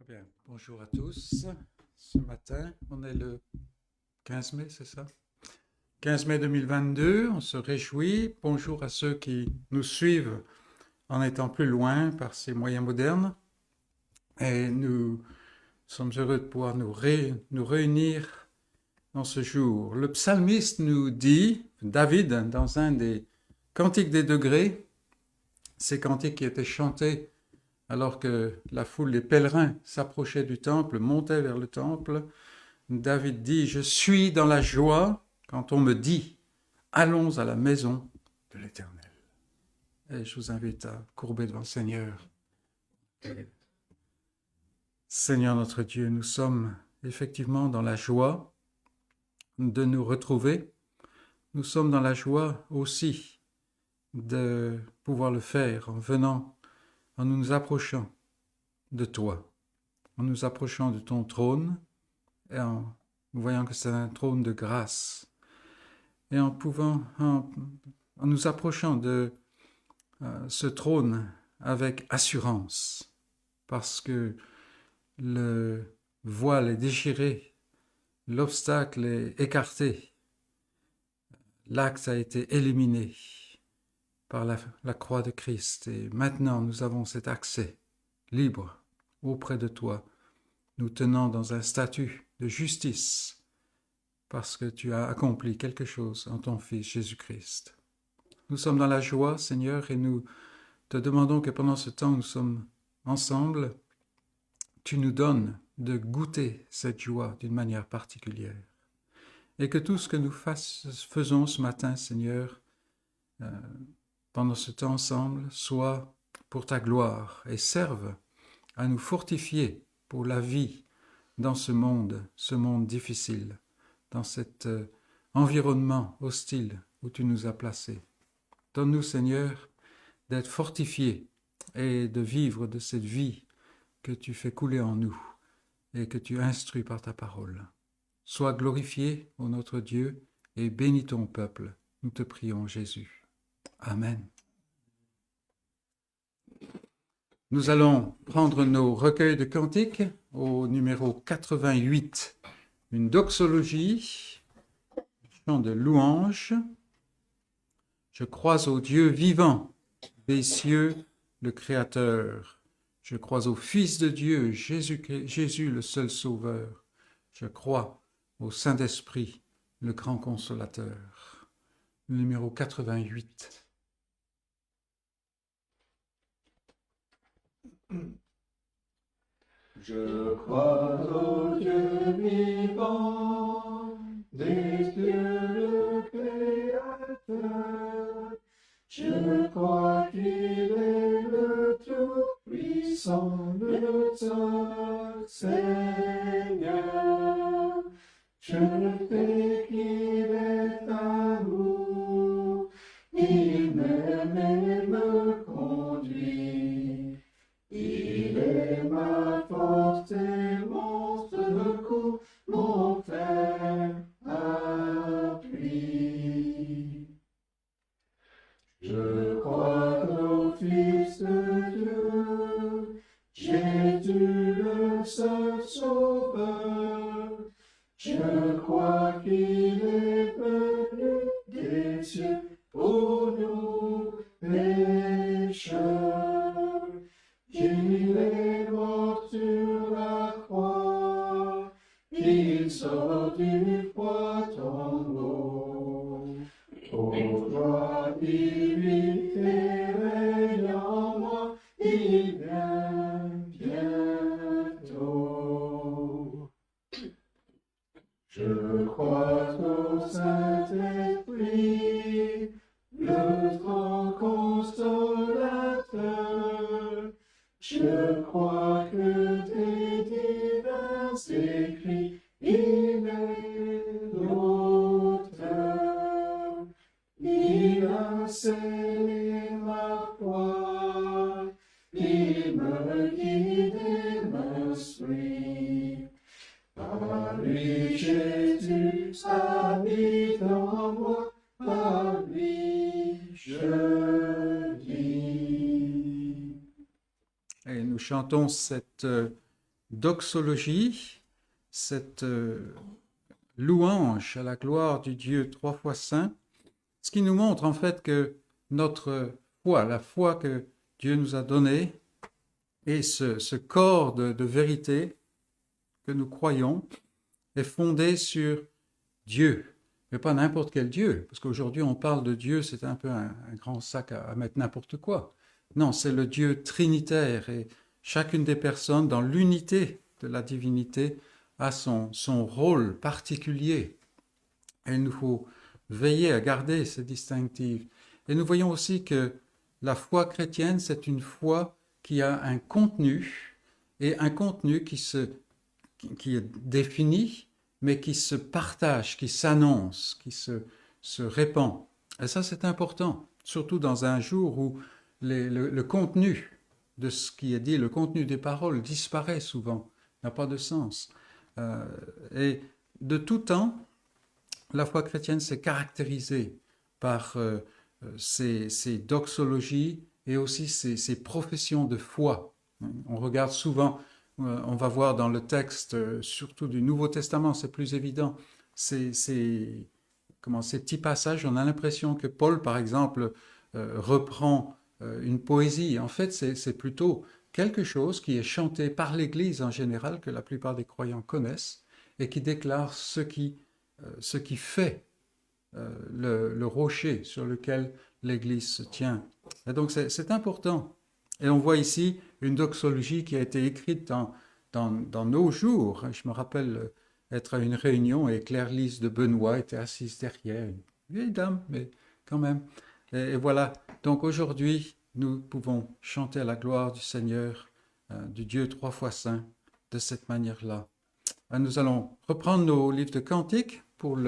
Bien, bonjour à tous. Ce matin, on est le 15 mai, c'est ça? 15 mai 2022, on se réjouit. Bonjour à ceux qui nous suivent en étant plus loin par ces moyens modernes. Et nous sommes heureux de pouvoir nous réunir dans ce jour. Le psalmiste nous dit, David, dans un des cantiques des degrés, ces cantiques qui étaient chantés alors que la foule des pèlerins s'approchait du temple, montait vers le temple, David dit, je suis dans la joie quand on me dit, allons à la maison de l'Éternel. Et je vous invite à courber devant le Seigneur. Seigneur notre Dieu, nous sommes effectivement dans la joie de nous retrouver. Nous sommes dans la joie aussi de pouvoir le faire en nous approchant de toi, en nous approchant de ton trône et en voyant que c'est un trône de grâce et en nous approchant de ce trône avec assurance parce que le voile est déchiré, l'obstacle est écarté, l'acte a été éliminé par la croix de Christ et maintenant nous avons cet accès libre auprès de toi, nous tenant dans un statut de justice parce que tu as accompli quelque chose en ton Fils Jésus-Christ. Nous sommes dans la joie, Seigneur, et nous te demandons que pendant ce temps où nous sommes ensemble, tu nous donnes de goûter cette joie d'une manière particulière. Et que tout ce que nous faisons ce matin, Seigneur, pendant ce temps ensemble, soit pour ta gloire et serve à nous fortifier pour la vie dans ce monde difficile, dans cet environnement hostile où tu nous as placés. Donne-nous, Seigneur, d'être fortifiés et de vivre de cette vie que tu fais couler en nous et que tu instruis par ta parole. Sois glorifié, ô notre Dieu, et bénis ton peuple. Nous te prions, Jésus. Amen. Nous allons prendre nos recueils de cantiques au numéro 88, une doxologie, un chant de louange. Je crois au Dieu vivant, des cieux, le Créateur. Je crois au Fils de Dieu, Jésus le seul Sauveur. Je crois au Saint-Esprit, le grand Consolateur. Numéro 88. Je crois au Dieu vivant, des cieux le Créateur. Je crois qu'il est le Tout-Puissant, le seul Seigneur. Je sais qu'il est amour, il m'aime et me conduit. Il est ma force et mon secours, mon ferme appui. Je crois au Fils de Dieu, Jésus le seul Sauveur. Je crois qu'il est venu des cieux pour nous pécheurs. Il est mort sur la croix, il sort du froid tombeau. Ô joie divine et règne en moi, il vient bientôt. Je crois au Saint-Esprit, le grand consolateur. Je crois que des divins écrits, il est l'auteur. Il a scellé ma foi, il me guide et me suit. Par lui, Jésus habite en moi, par lui, je vis. Et nous chantons cette doxologie, cette louange à la gloire du Dieu trois fois saint, ce qui nous montre en fait que notre foi, la foi que Dieu nous a donnée, et ce corps de vérité que nous croyons, est fondé sur Dieu, mais pas n'importe quel Dieu, parce qu'aujourd'hui on parle de Dieu, c'est un peu un grand sac à mettre n'importe quoi. Non, c'est le Dieu trinitaire, et chacune des personnes, dans l'unité de la divinité, a son rôle particulier. Et il nous faut veiller à garder ces distinctifs. Et nous voyons aussi que la foi chrétienne, c'est une foi qui a un contenu, et un contenu qui est défini, mais qui se partage, qui s'annonce, qui se répand. Et ça, c'est important, surtout dans un jour où le contenu de ce qui est dit, le contenu des paroles disparaît souvent, n'a pas de sens. Et de tout temps, la foi chrétienne s'est caractérisée par ses doxologies et aussi ses professions de foi. On regarde souvent, on va voir dans le texte, surtout du Nouveau Testament, c'est plus évident, ces petits passages, on a l'impression que Paul, par exemple, reprend une poésie. En fait, c'est plutôt quelque chose qui est chanté par l'Église en général, que la plupart des croyants connaissent, et qui déclare ce qui fait le rocher sur lequel l'Église se tient. Et donc c'est important. Et on voit ici une doxologie qui a été écrite dans nos jours. Je me rappelle être à une réunion et Claire-Lise de Benoît était assise derrière, une vieille dame, mais quand même. Et voilà, donc aujourd'hui, nous pouvons chanter à la gloire du Seigneur, du Dieu trois fois saint, de cette manière-là. Nous allons reprendre nos livres de cantiques pour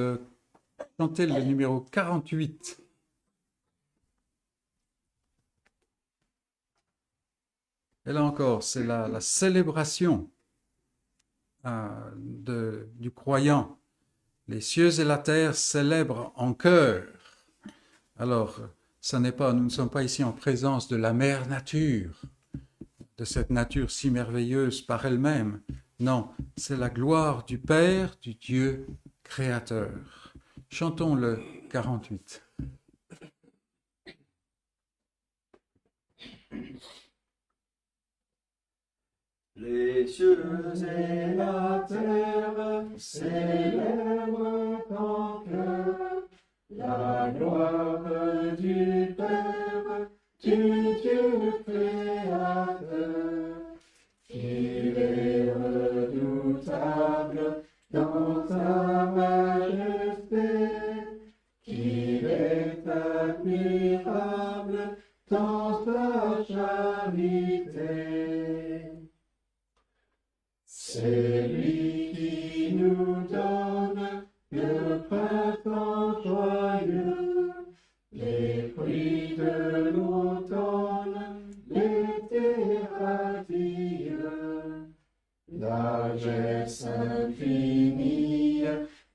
chanter le numéro 48. Et là encore, c'est la célébration du croyant. Les cieux et la terre célèbrent en chœur. Alors, nous ne sommes pas ici en présence de la mère nature, de cette nature si merveilleuse par elle-même. Non, c'est la gloire du Père, du Dieu créateur. Chantons le 48. Les cieux et la terre célèbrent en chœur la gloire du Père, du Dieu créateur. Il est redoutable dans sa majesté, qu'il est admirable dans sa charité. C'est lui qui nous donne le printemps joyeux, les fruits de l'automne, l'été radieux, largesse infinie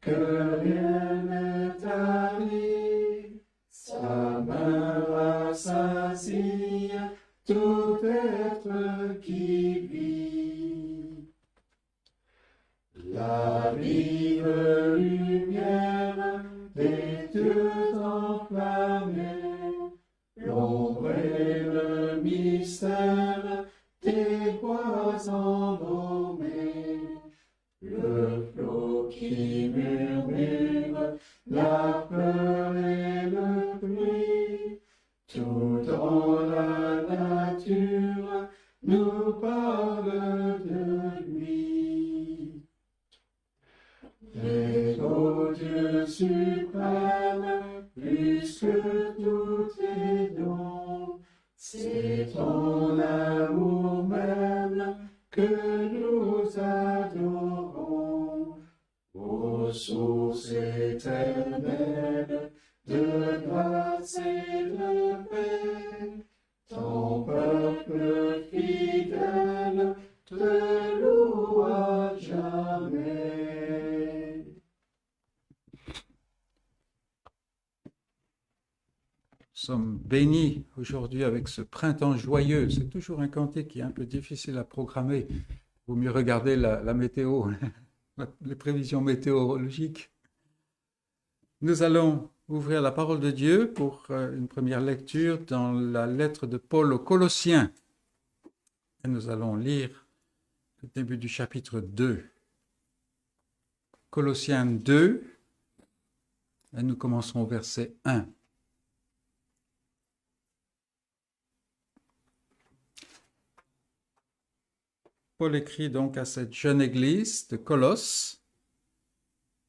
que rien ne tarit, sa main rassasie tout être qui vit. La vive lumière des dieux enflammés, l'ombre et le mystère des bois embaumés, le flot qui murmure, la fleur et le fruit, tout dans la nature nous parle de lui. Et ô Dieu suprême, plus que tous tes dons, c'est ton amour même que nous adorons. Ô source éternelle de grâce et de paix, ton peuple fidèle te loue à jamais. Nous sommes bénis aujourd'hui avec ce printemps joyeux. C'est toujours un cantique qui est un peu difficile à programmer, vaut mieux regarder la météo, les prévisions météorologiques. Nous allons ouvrir la parole de Dieu pour une première lecture dans la lettre de Paul aux Colossiens. Et nous allons lire le début du chapitre 2. Colossiens 2, et nous commencerons au verset 1. Paul écrit donc à cette jeune église de Colosse,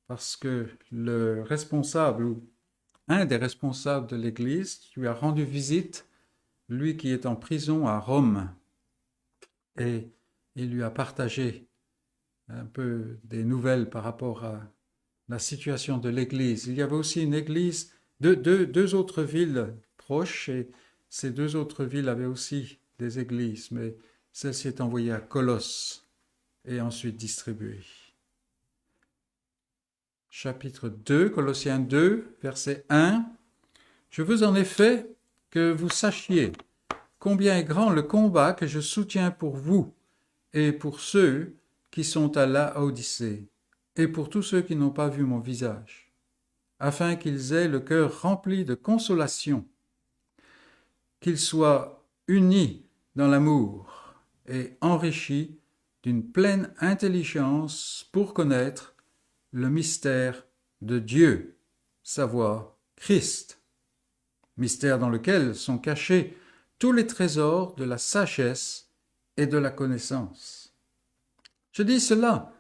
parce que le responsable, ou un des responsables de l'église, lui a rendu visite, lui qui est en prison à Rome, et il lui a partagé un peu des nouvelles par rapport à la situation de l'église. Il y avait aussi une église, deux autres villes proches, et ces deux autres villes avaient aussi des églises, mais celle-ci est envoyée à Colosse et ensuite distribuée. Chapitre 2, Colossiens 2, verset 1. « Je veux en effet que vous sachiez combien est grand le combat que je soutiens pour vous et pour ceux qui sont à Laodicée et pour tous ceux qui n'ont pas vu mon visage, afin qu'ils aient le cœur rempli de consolation, qu'ils soient unis dans l'amour et enrichis d'une pleine intelligence pour connaître le mystère de Dieu, savoir Christ, mystère dans lequel sont cachés tous les trésors de la sagesse et de la connaissance. Je dis cela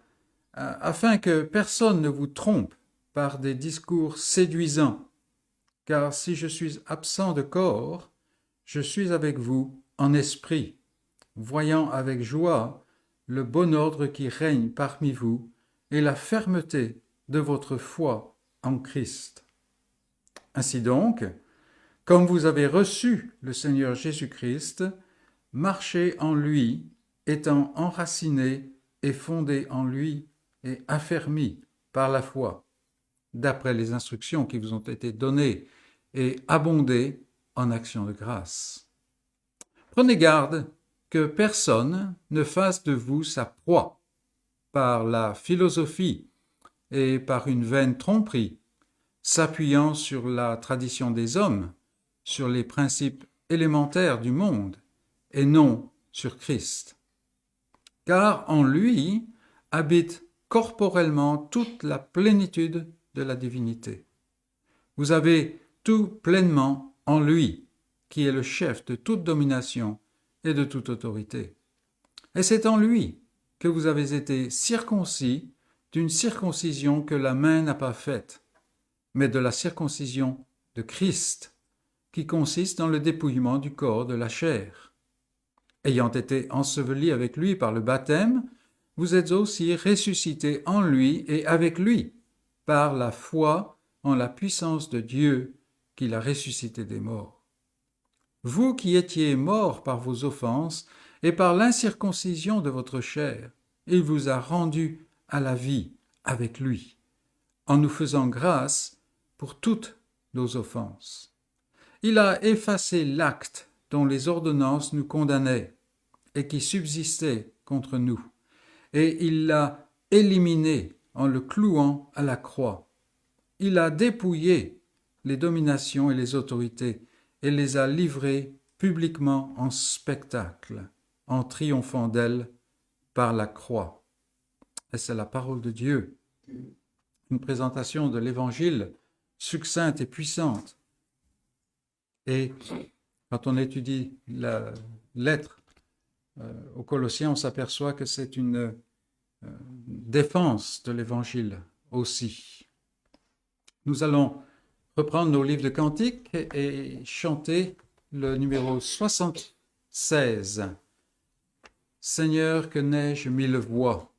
afin que personne ne vous trompe par des discours séduisants, car si je suis absent de corps, je suis avec vous en esprit, voyant avec joie le bon ordre qui règne parmi vous et la fermeté de votre foi en Christ. Ainsi donc, comme vous avez reçu le Seigneur Jésus-Christ, marchez en lui, étant enracinés et fondés en lui et affermis par la foi, d'après les instructions qui vous ont été données, et abondez en actions de grâce. Prenez garde que personne ne fasse de vous sa proie par la philosophie et par une vaine tromperie, s'appuyant sur la tradition des hommes, sur les principes élémentaires du monde, et non sur Christ. Car en lui habite corporellement toute la plénitude de la divinité. Vous avez tout pleinement en lui, qui est le chef de toute domination et de toute autorité. Et c'est en lui que vous avez été circoncis d'une circoncision que la main n'a pas faite, mais de la circoncision de Christ, qui consiste dans le dépouillement du corps de la chair. Ayant été ensevelis avec lui par le baptême, vous êtes aussi ressuscités en lui et avec lui, par la foi en la puissance de Dieu qui l'a ressuscité des morts. Vous qui étiez morts par vos offenses et par l'incirconcision de votre chair, il vous a rendus à la vie avec lui, en nous faisant grâce pour toutes nos offenses. Il a effacé l'acte dont les ordonnances nous condamnaient et qui subsistait contre nous, et il l'a éliminé en le clouant à la croix. Il a dépouillé les dominations et les autorités et les a livrées publiquement en spectacle, en triomphant d'elles par la croix. Et c'est la parole de Dieu. Une présentation de l'Évangile succincte et puissante. Et quand on étudie la lettre aux Colossiens, on s'aperçoit que c'est une défense de l'Évangile aussi. Nous allons reprendre nos livres de cantiques et chanter le numéro 76. Seigneur, que n'ai-je mille voix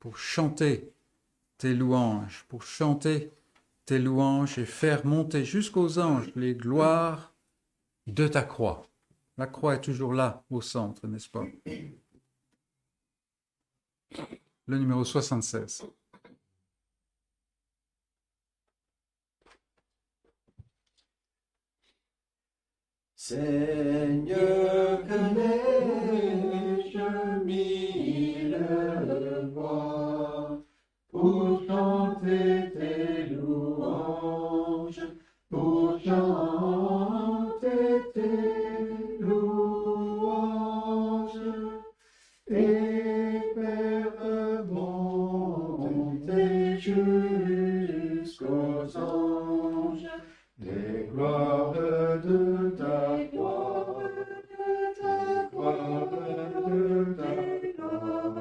pour chanter tes louanges, et faire monter jusqu'aux anges les gloires de ta croix. La croix est toujours là, au centre, n'est-ce pas? Le numéro 76. Seigneur, que n'ai-je mille voix pour chanter tes louanges, pour chanter tes louanges, et faire monter jusqu'aux anges des gloires de ta gloire, de ta gloire, de ta gloire,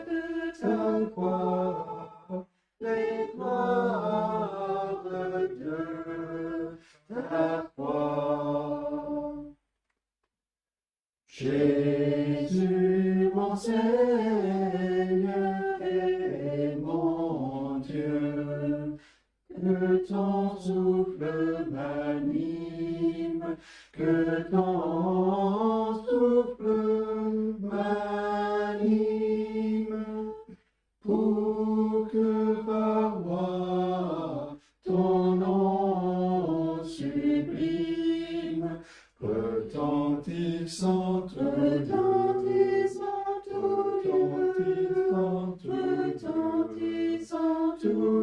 de ta gloire, les gloires de ta gloire. Jésus, mon Seigneur et mon Dieu, que ton souffle m'anime, que ton souffle m'anime, pour que par moi ton nom sublime retentissant tout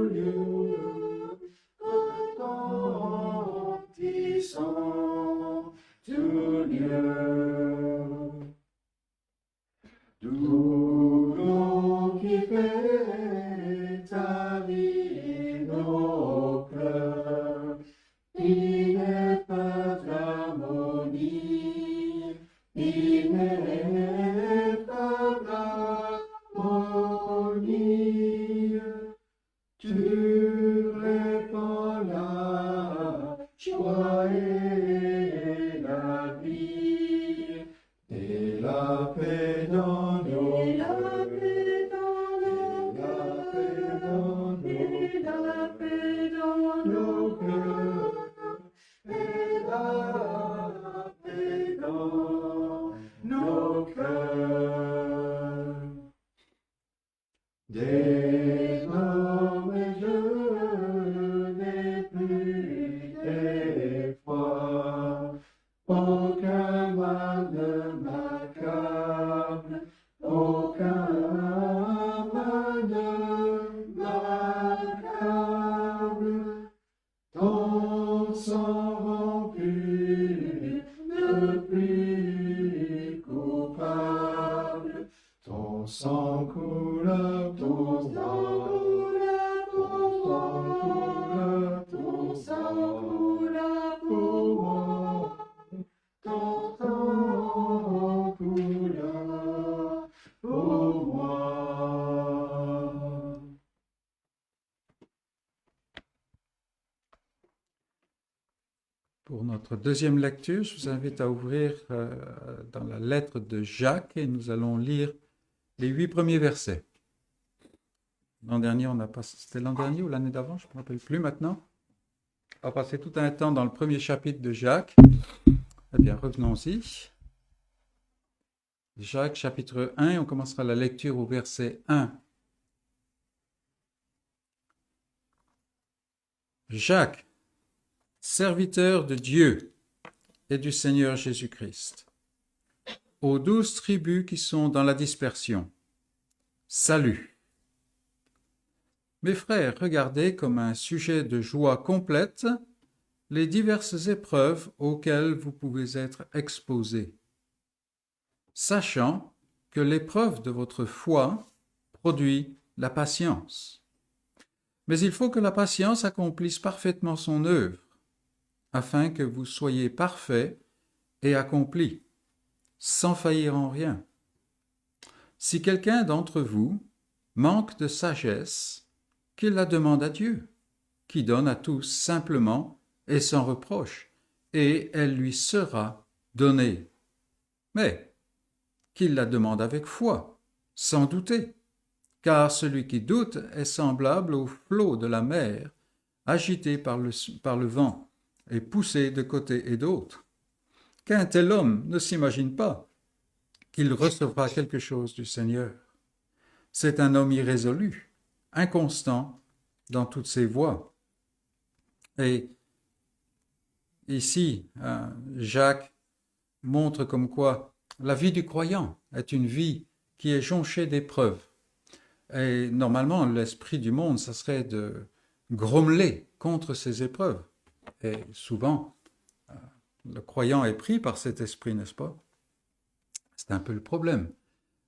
lieu, retentissant tout lieu. D'où l'eau qui fait tarir nos pleurs, il n'est pas d'harmonie, il n'est pas d'harmonie. Tu répands la joie et la vie, et la paix dans nos cœurs, et la paix dans nos cœurs, et la paix dans nos cœurs. Désormais je n'ai plus d'effroi, aucun mal ne m'accable, aucun mal ne m'accable. Ton sang rend pur, le plus coupable. Ton sang coule, ton sang coule, ton sang coule, ton sang coule pour moi. Ton sang coule pour moi. Pour notre deuxième lecture, je vous invite à ouvrir dans la lettre de Jacques et nous allons lire les 8 premiers versets. L'an dernier, c'était l'an dernier ou l'année d'avant, je ne me rappelle plus maintenant. On a passé tout un temps dans le premier chapitre de Jacques. Eh bien, revenons-y. Jacques, chapitre 1, on commencera la lecture au verset 1. Jacques, serviteur de Dieu et du Seigneur Jésus-Christ, aux 12 tribus qui sont dans la dispersion, salut. Mes frères, regardez comme un sujet de joie complète les diverses épreuves auxquelles vous pouvez être exposés, sachant que l'épreuve de votre foi produit la patience. Mais il faut que la patience accomplisse parfaitement son œuvre, afin que vous soyez parfaits et accomplis, sans faillir en rien. Si quelqu'un d'entre vous manque de sagesse, qu'il la demande à Dieu, qui donne à tous simplement et sans reproche, et elle lui sera donnée. Mais qu'il la demande avec foi, sans douter, car celui qui doute est semblable au flot de la mer, agité par le vent et poussé de côté et d'autre. Qu'un tel homme ne s'imagine pas qu'il recevra quelque chose du Seigneur. C'est un homme irrésolu, inconstant dans toutes ses voies. Et ici, Jacques montre comme quoi la vie du croyant est une vie qui est jonchée d'épreuves. Et normalement, l'esprit du monde, ça serait de grommeler contre ces épreuves. Et souvent, le croyant est pris par cet esprit, n'est-ce pas? C'est un peu le problème.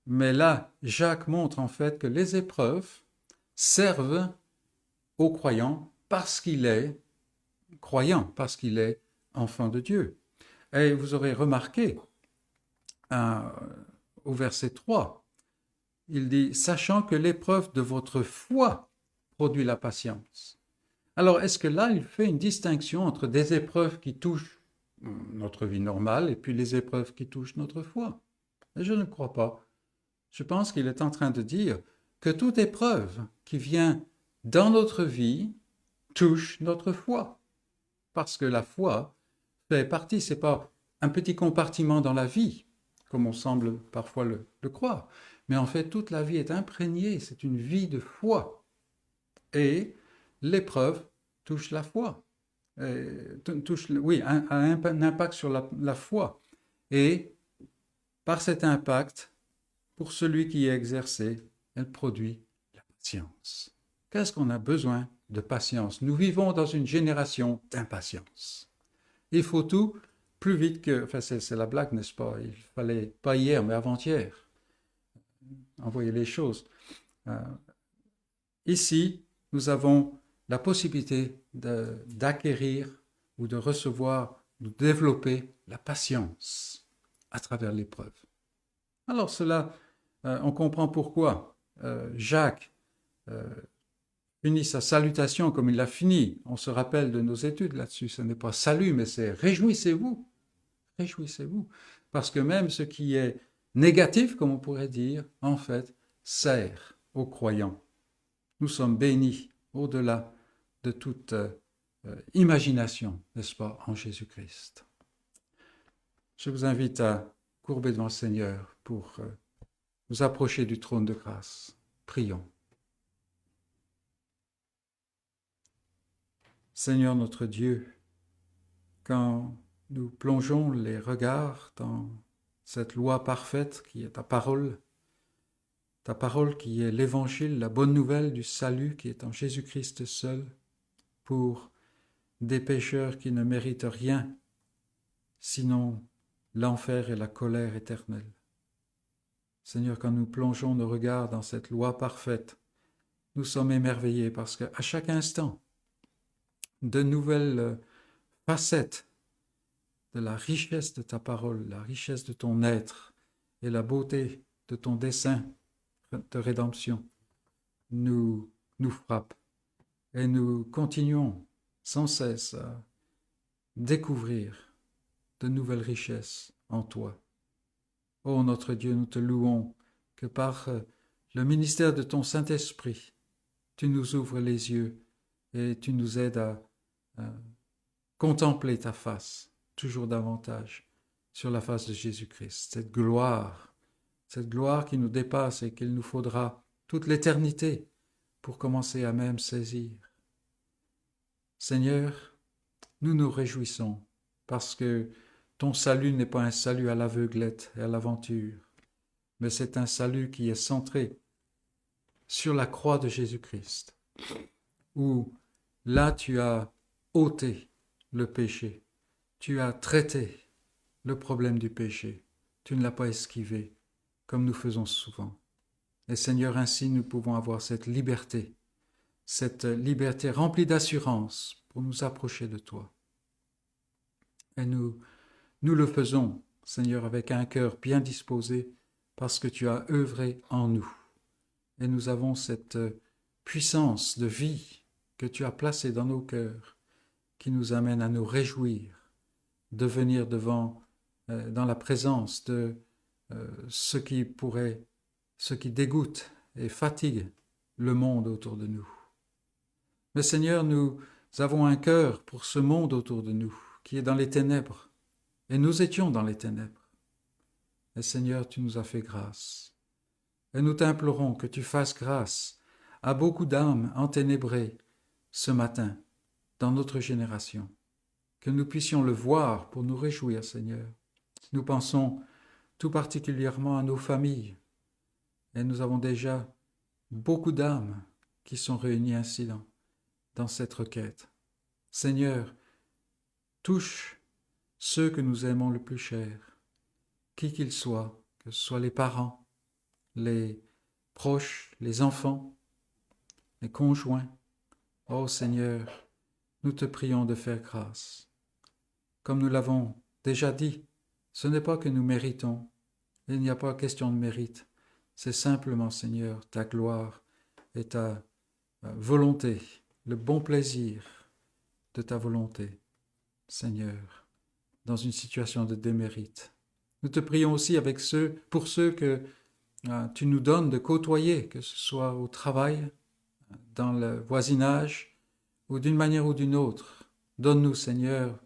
Mais là, Jacques montre en fait que les épreuves servent au croyant parce qu'il est croyant, parce qu'il est enfant de Dieu. Et vous aurez remarqué, au verset 3, il dit « Sachant que l'épreuve de votre foi produit la patience ». Alors, est-ce que là, il fait une distinction entre des épreuves qui touchent notre vie normale et puis les épreuves qui touchent notre foi? Et je ne crois pas. Je pense qu'il est en train de dire que toute épreuve qui vient dans notre vie touche notre foi. Parce que la foi fait partie, c'est pas un petit compartiment dans la vie, comme on semble parfois le croire, mais en fait toute la vie est imprégnée, c'est une vie de foi. Et l'épreuve touche la foi, touche, oui, a un impact sur la foi. Et par cet impact, pour celui qui est exercé, elle produit la patience. Qu'est-ce qu'on a besoin de patience? Nous vivons dans une génération d'impatience. Il faut tout plus vite que... Enfin, c'est la blague, n'est-ce pas? Il fallait, pas hier, mais avant-hier, envoyer les choses. Ici, nous avons la possibilité d'acquérir ou de recevoir, de développer la patience à travers l'épreuve. Alors cela, on comprend pourquoi Jacques finit sa salutation comme il l'a fini. On se rappelle de nos études là-dessus. Ce n'est pas salut, mais c'est réjouissez-vous. Réjouissez-vous. Parce que même ce qui est négatif, comme on pourrait dire, en fait, sert aux croyants. Nous sommes bénis au-delà de toute imagination, n'est-ce pas, en Jésus-Christ. Je vous invite à courber devant le Seigneur pour nous approcher du trône de grâce. Prions. Seigneur notre Dieu, quand nous plongeons les regards dans cette loi parfaite qui est ta parole qui est l'évangile, la bonne nouvelle du salut qui est en Jésus-Christ seul, pour des pécheurs qui ne méritent rien, sinon l'enfer et la colère éternelle. Seigneur, quand nous plongeons nos regards dans cette loi parfaite, nous sommes émerveillés parce qu'à chaque instant, de nouvelles facettes de la richesse de ta parole, la richesse de ton être et la beauté de ton dessein de rédemption nous frappent. Et nous continuons sans cesse à découvrir de nouvelles richesses en toi. Ô notre Dieu, nous te louons que par le ministère de ton Saint-Esprit, tu nous ouvres les yeux et tu nous aides à contempler ta face toujours davantage sur la face de Jésus-Christ. Cette gloire qui nous dépasse et qu'il nous faudra toute l'éternité pour commencer à même saisir. Seigneur, nous nous réjouissons parce que ton salut n'est pas un salut à l'aveuglette et à l'aventure, mais c'est un salut qui est centré sur la croix de Jésus-Christ, où là tu as ôté le péché, tu as traité le problème du péché, tu ne l'as pas esquivé, comme nous faisons souvent. Et Seigneur, ainsi nous pouvons avoir cette liberté remplie d'assurance pour nous approcher de toi. Et nous le faisons, Seigneur, avec un cœur bien disposé, parce que tu as œuvré en nous. Et nous avons cette puissance de vie que tu as placée dans nos cœurs, qui nous amène à nous réjouir, de venir dans la présence de ce qui dégoûte et fatigue le monde autour de nous. Mais Seigneur, nous avons un cœur pour ce monde autour de nous, qui est dans les ténèbres, et nous étions dans les ténèbres. Et Seigneur, tu nous as fait grâce. Et nous t'implorons que tu fasses grâce à beaucoup d'âmes enténébrées ce matin, dans notre génération, que nous puissions le voir pour nous réjouir, Seigneur, Nous pensons tout particulièrement à nos familles, et nous avons déjà beaucoup d'âmes qui sont réunies ainsi dans cette requête. Seigneur, touche ceux que nous aimons le plus cher, qui qu'ils soient, que ce soit les parents, les proches, les enfants, les conjoints. Ô Seigneur, nous te prions de faire grâce. Comme nous l'avons déjà dit, ce n'est pas que nous méritons, il n'y a pas question de mérite, c'est simplement, Seigneur, ta gloire et ta volonté, le bon plaisir de ta volonté, Seigneur, dans une situation de démérite. Nous te prions aussi pour ceux que tu nous donnes de côtoyer, que ce soit au travail, dans le voisinage, ou d'une manière ou d'une autre. Donne-nous, Seigneur,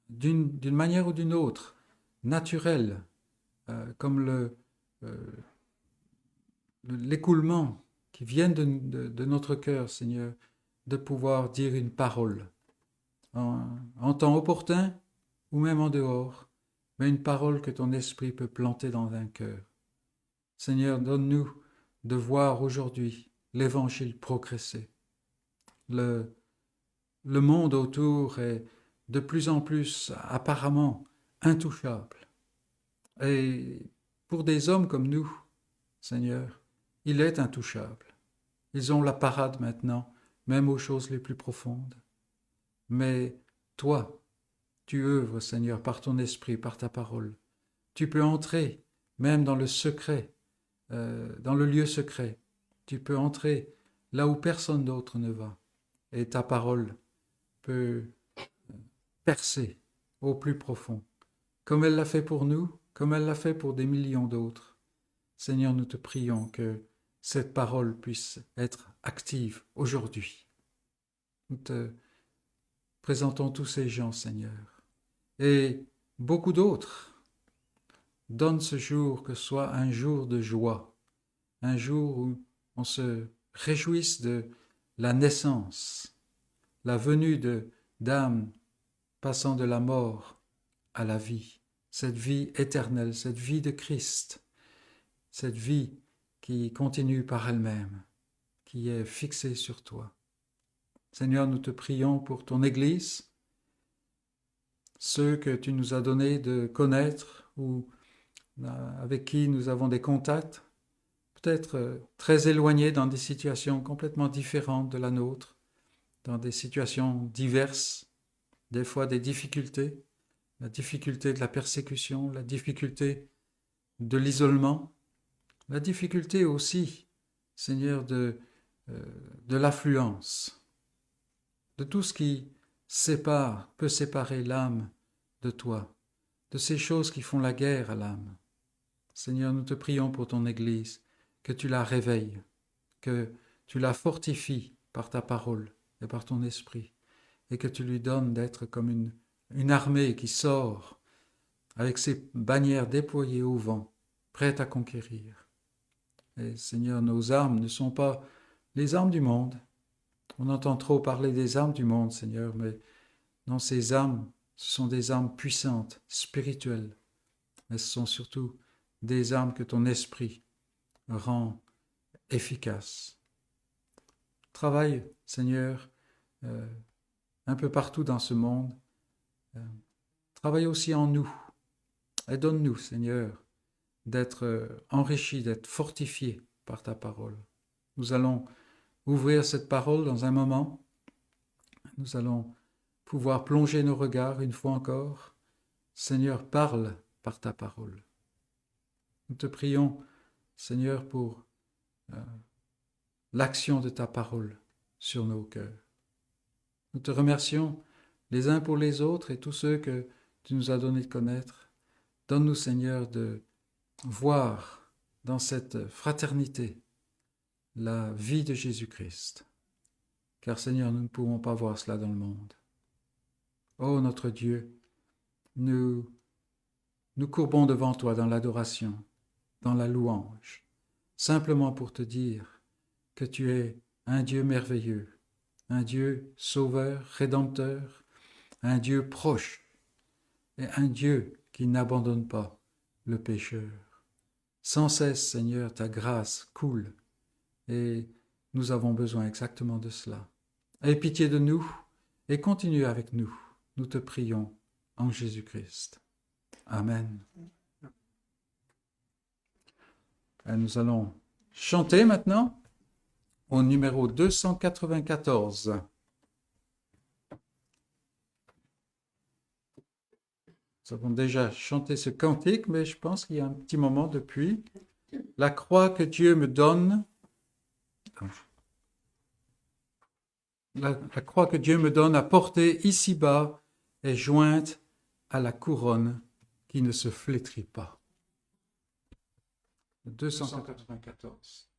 d'une manière ou d'une autre, naturelle, comme l'écoulement qui vient de notre cœur, Seigneur, de pouvoir dire une parole en temps opportun ou même en dehors, mais une parole que ton esprit peut planter dans un cœur. Seigneur, donne-nous de voir aujourd'hui l'Évangile progresser. Le monde autour est de plus en plus apparemment intouchable. Et pour des hommes comme nous, Seigneur, il est intouchable. Ils ont la parade maintenant, même aux choses les plus profondes. Mais toi, tu œuvres, Seigneur, par ton esprit, par ta parole. Tu peux entrer, même dans le secret, dans le lieu secret. Tu peux entrer là où personne d'autre ne va. Et ta parole peut percer au plus profond, comme elle l'a fait pour nous, comme elle l'a fait pour des millions d'autres. Seigneur, nous te prions que cette parole puisse être active aujourd'hui. Nous te présentons tous ces gens, Seigneur, et beaucoup d'autres. Donne ce jour que ce soit un jour de joie, un jour où on se réjouisse de la naissance, la venue d'âmes passant de la mort à la vie, cette vie éternelle, cette vie de Christ, cette vie qui continue par elle-même, qui est fixée sur toi. Seigneur, nous te prions pour ton Église, ceux que tu nous as donné de connaître ou avec qui nous avons des contacts, peut-être très éloignés dans des situations complètement différentes de la nôtre, dans des situations diverses, des fois des difficultés, la difficulté de la persécution, la difficulté de l'isolement, la difficulté aussi, Seigneur, de l'affluence, de tout ce qui peut séparer l'âme de toi, de ces choses qui font la guerre à l'âme. Seigneur, nous te prions pour ton Église, que tu la réveilles, que tu la fortifies par ta parole et par ton esprit, et que tu lui donnes d'être comme une armée qui sort avec ses bannières déployées au vent, prête à conquérir. Et Seigneur, nos armes ne sont pas les armes du monde. On entend trop parler des armes du monde, Seigneur, mais non, ces armes, ce sont des armes puissantes, spirituelles, mais ce sont surtout des armes que ton esprit rend efficaces. Travaille, Seigneur, un peu partout dans ce monde. Travaille aussi en nous. Et donne-nous, Seigneur, d'être enrichis, d'être fortifiés par ta parole. Nous allons ouvrir cette parole dans un moment. Nous allons pouvoir plonger nos regards une fois encore. Seigneur, parle par ta parole. Nous te prions, Seigneur, pour l'action de ta parole sur nos cœurs. Nous te remercions les uns pour les autres et tous ceux que tu nous as donné de connaître. Donne-nous, Seigneur, de voir dans cette fraternité la vie de Jésus-Christ. Car, Seigneur, nous ne pouvons pas voir cela dans le monde. Ô notre Dieu, nous courbons devant toi dans l'adoration, dans la louange, simplement pour te dire que tu es un Dieu merveilleux, un Dieu sauveur, rédempteur, un Dieu proche et un Dieu qui n'abandonne pas le pécheur. Sans cesse, Seigneur, ta grâce coule et nous avons besoin exactement de cela. Aie pitié de nous et continue avec nous. Nous te prions en Jésus-Christ. Amen. Et nous allons chanter maintenant au numéro 294. Nous avons déjà chanté ce cantique, mais je pense qu'il y a un petit moment depuis. La croix que Dieu me donne, la croix que Dieu me donne à porter ici-bas est jointe à la couronne qui ne se flétrit pas. 294.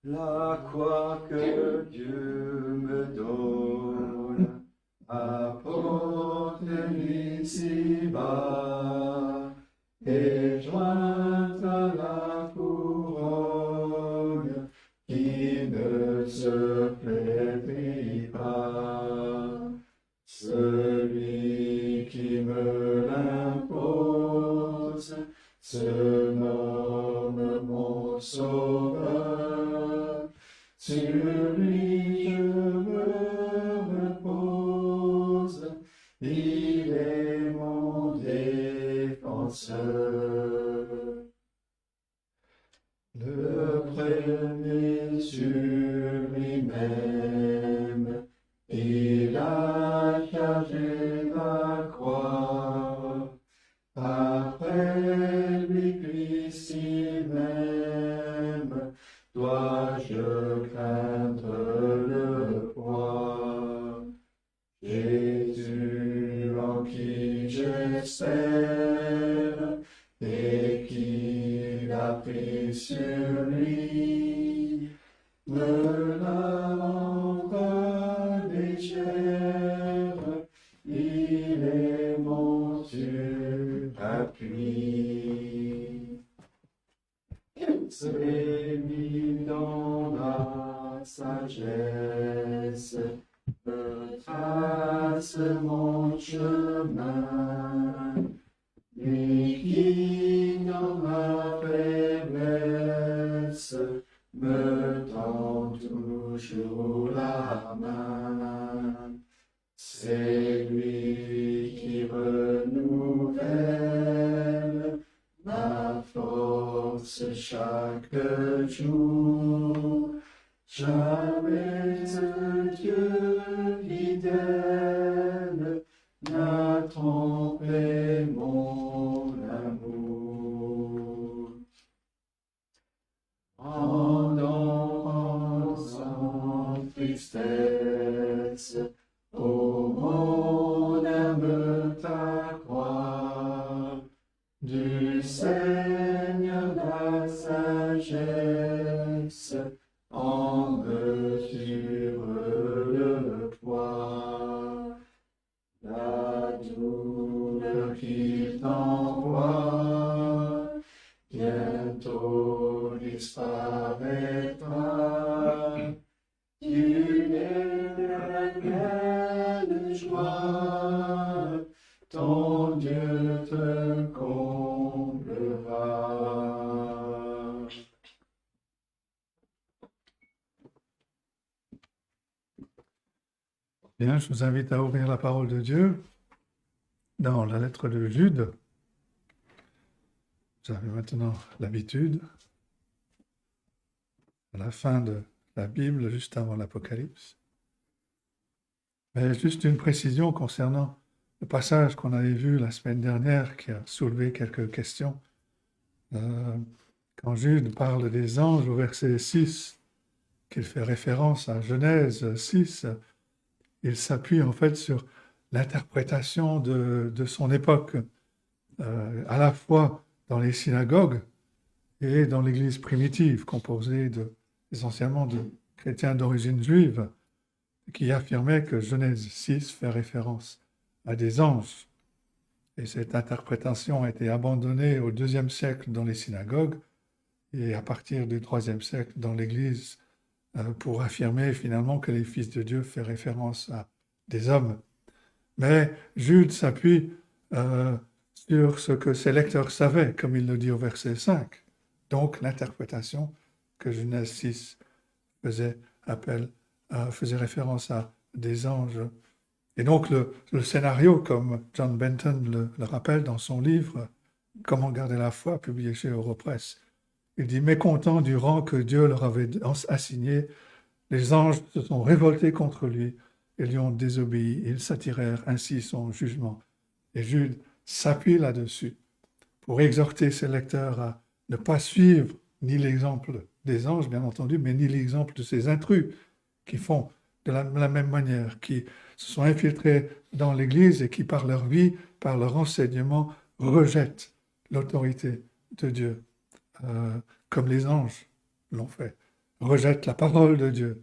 La croix que Dieu me donne apporte ici-bas et jointe à la couronne qui ne se flétrit pas. Celui qui me l'impose se nomme mon sauveur. Sur lui je me repose, il est mon défenseur. Le premier sur lui-même, il a chargé la croix. Après lui, Christ même, dois-je craindre le poids. Jésus en qui j'espère et qui l'a pris sur lui, me la rend légère, il est mon Dieu appui. C'est mis dans la sagesse, me trace mon chemin, lui qui dans ma faiblesse me tend toujours la main. C'est lui qui renouvelle ma force chaque jour. Jamais Dieu fidèle n'a trompé mon amour. En tristesse, ô mon âme, ta croix, du Seigneur la sagesse, en mesure le poids. La douleur qu'il t'envoie, bientôt disparaîtra. Tu n'es joie, ton Dieu te comblera. Bien, je vous invite à ouvrir la parole de Dieu dans la lettre de Jude. Vous avez maintenant l'habitude, à la fin de la Bible, juste avant l'Apocalypse. Mais juste une précision concernant le passage qu'on avait vu la semaine dernière qui a soulevé quelques questions. Quand Jude parle des anges au verset 6, qu'il fait référence à Genèse 6, il s'appuie en fait sur l'interprétation de son époque, à la fois dans les synagogues et dans l'Église primitive, composée essentiellement de chrétiens d'origine juive, qui affirmaient que Genèse 6 fait référence à des anges. Et cette interprétation a été abandonnée au IIe siècle dans les synagogues et à partir du IIIe siècle dans l'Église pour affirmer finalement que les fils de Dieu fait référence à des hommes. Mais Jude s'appuie sur ce que ses lecteurs savaient, comme il le dit au verset 5. Donc l'interprétation que Genèse 6 faisait référence à des anges. Et donc le scénario, comme John Benton le rappelle dans son livre « Comment garder la foi », publié chez Europresse, il dit « Mécontents du rang que Dieu leur avait assigné, les anges se sont révoltés contre lui et lui ont désobéi. Ils s'attirèrent ainsi son jugement. » Et Jude s'appuie là-dessus pour exhorter ses lecteurs à ne pas suivre ni l'exemple des anges, bien entendu, mais ni l'exemple de ces intrus qui font de la même manière, qui se sont infiltrés dans l'Église et qui, par leur vie, par leur enseignement, rejettent l'autorité de Dieu, comme les anges l'ont fait, rejettent la parole de Dieu,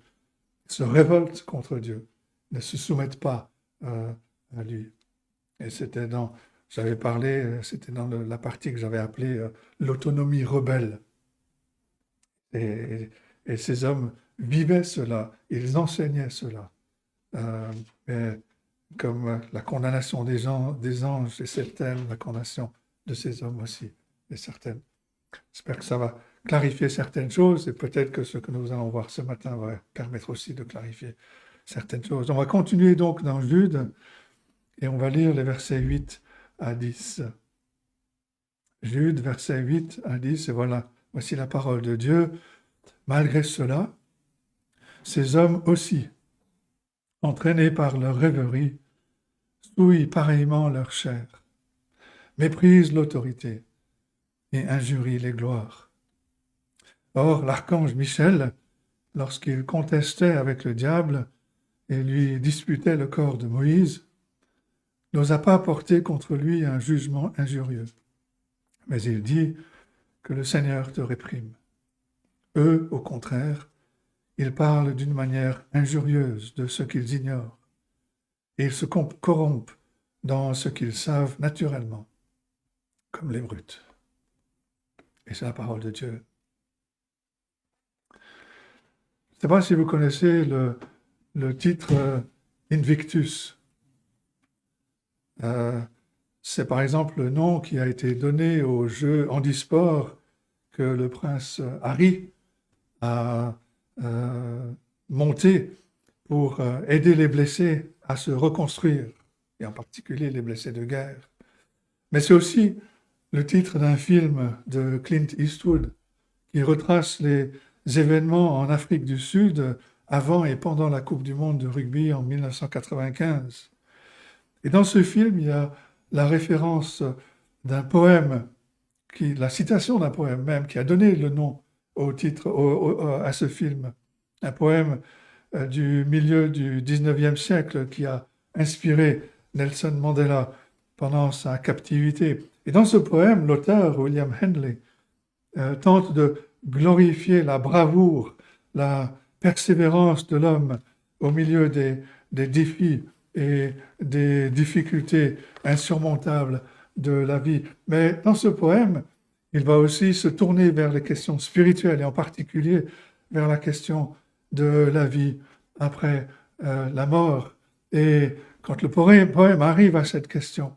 se révoltent contre Dieu, ne se soumettent pas à lui. Et c'était dans la partie que j'avais appelée l'autonomie rebelle. Et ces hommes vivaient cela, ils enseignaient cela. Mais comme la condamnation des anges est certaine, la condamnation de ces hommes aussi est certaine. J'espère que ça va clarifier certaines choses et peut-être que ce que nous allons voir ce matin va permettre aussi de clarifier certaines choses. On va continuer donc dans Jude et on va lire les versets 8 à 10. Jude, versets 8 à 10, et voilà, voici la parole de Dieu. Malgré cela, ces hommes aussi, entraînés par leur rêverie, souillent pareillement leur chair, méprisent l'autorité et injurient les gloires. Or, l'archange Michel, lorsqu'il contestait avec le diable et lui disputait le corps de Moïse, n'osa pas porter contre lui un jugement injurieux. Mais il dit que le Seigneur te réprime. Eux, au contraire, ils parlent d'une manière injurieuse de ce qu'ils ignorent, et ils se corrompent dans ce qu'ils savent naturellement, comme les brutes. Et c'est la parole de Dieu. Je ne sais pas si vous connaissez le titre Invictus. C'est par exemple le nom qui a été donné au jeu handisport que le prince Harry a monté pour aider les blessés à se reconstruire, et en particulier les blessés de guerre. Mais c'est aussi le titre d'un film de Clint Eastwood qui retrace les événements en Afrique du Sud avant et pendant la Coupe du Monde de rugby en 1995. Et dans ce film, il y a la référence d'un poème, la citation d'un poème même, qui a donné le nom au titre, à ce film. Un poème du milieu du 19e siècle qui a inspiré Nelson Mandela pendant sa captivité. Et dans ce poème, l'auteur, William Henley, tente de glorifier la bravoure, la persévérance de l'homme au milieu des défis et des difficultés insurmontables de la vie. Mais dans ce poème, il va aussi se tourner vers les questions spirituelles et en particulier vers la question de la vie après la mort. Et quand le poème arrive à cette question,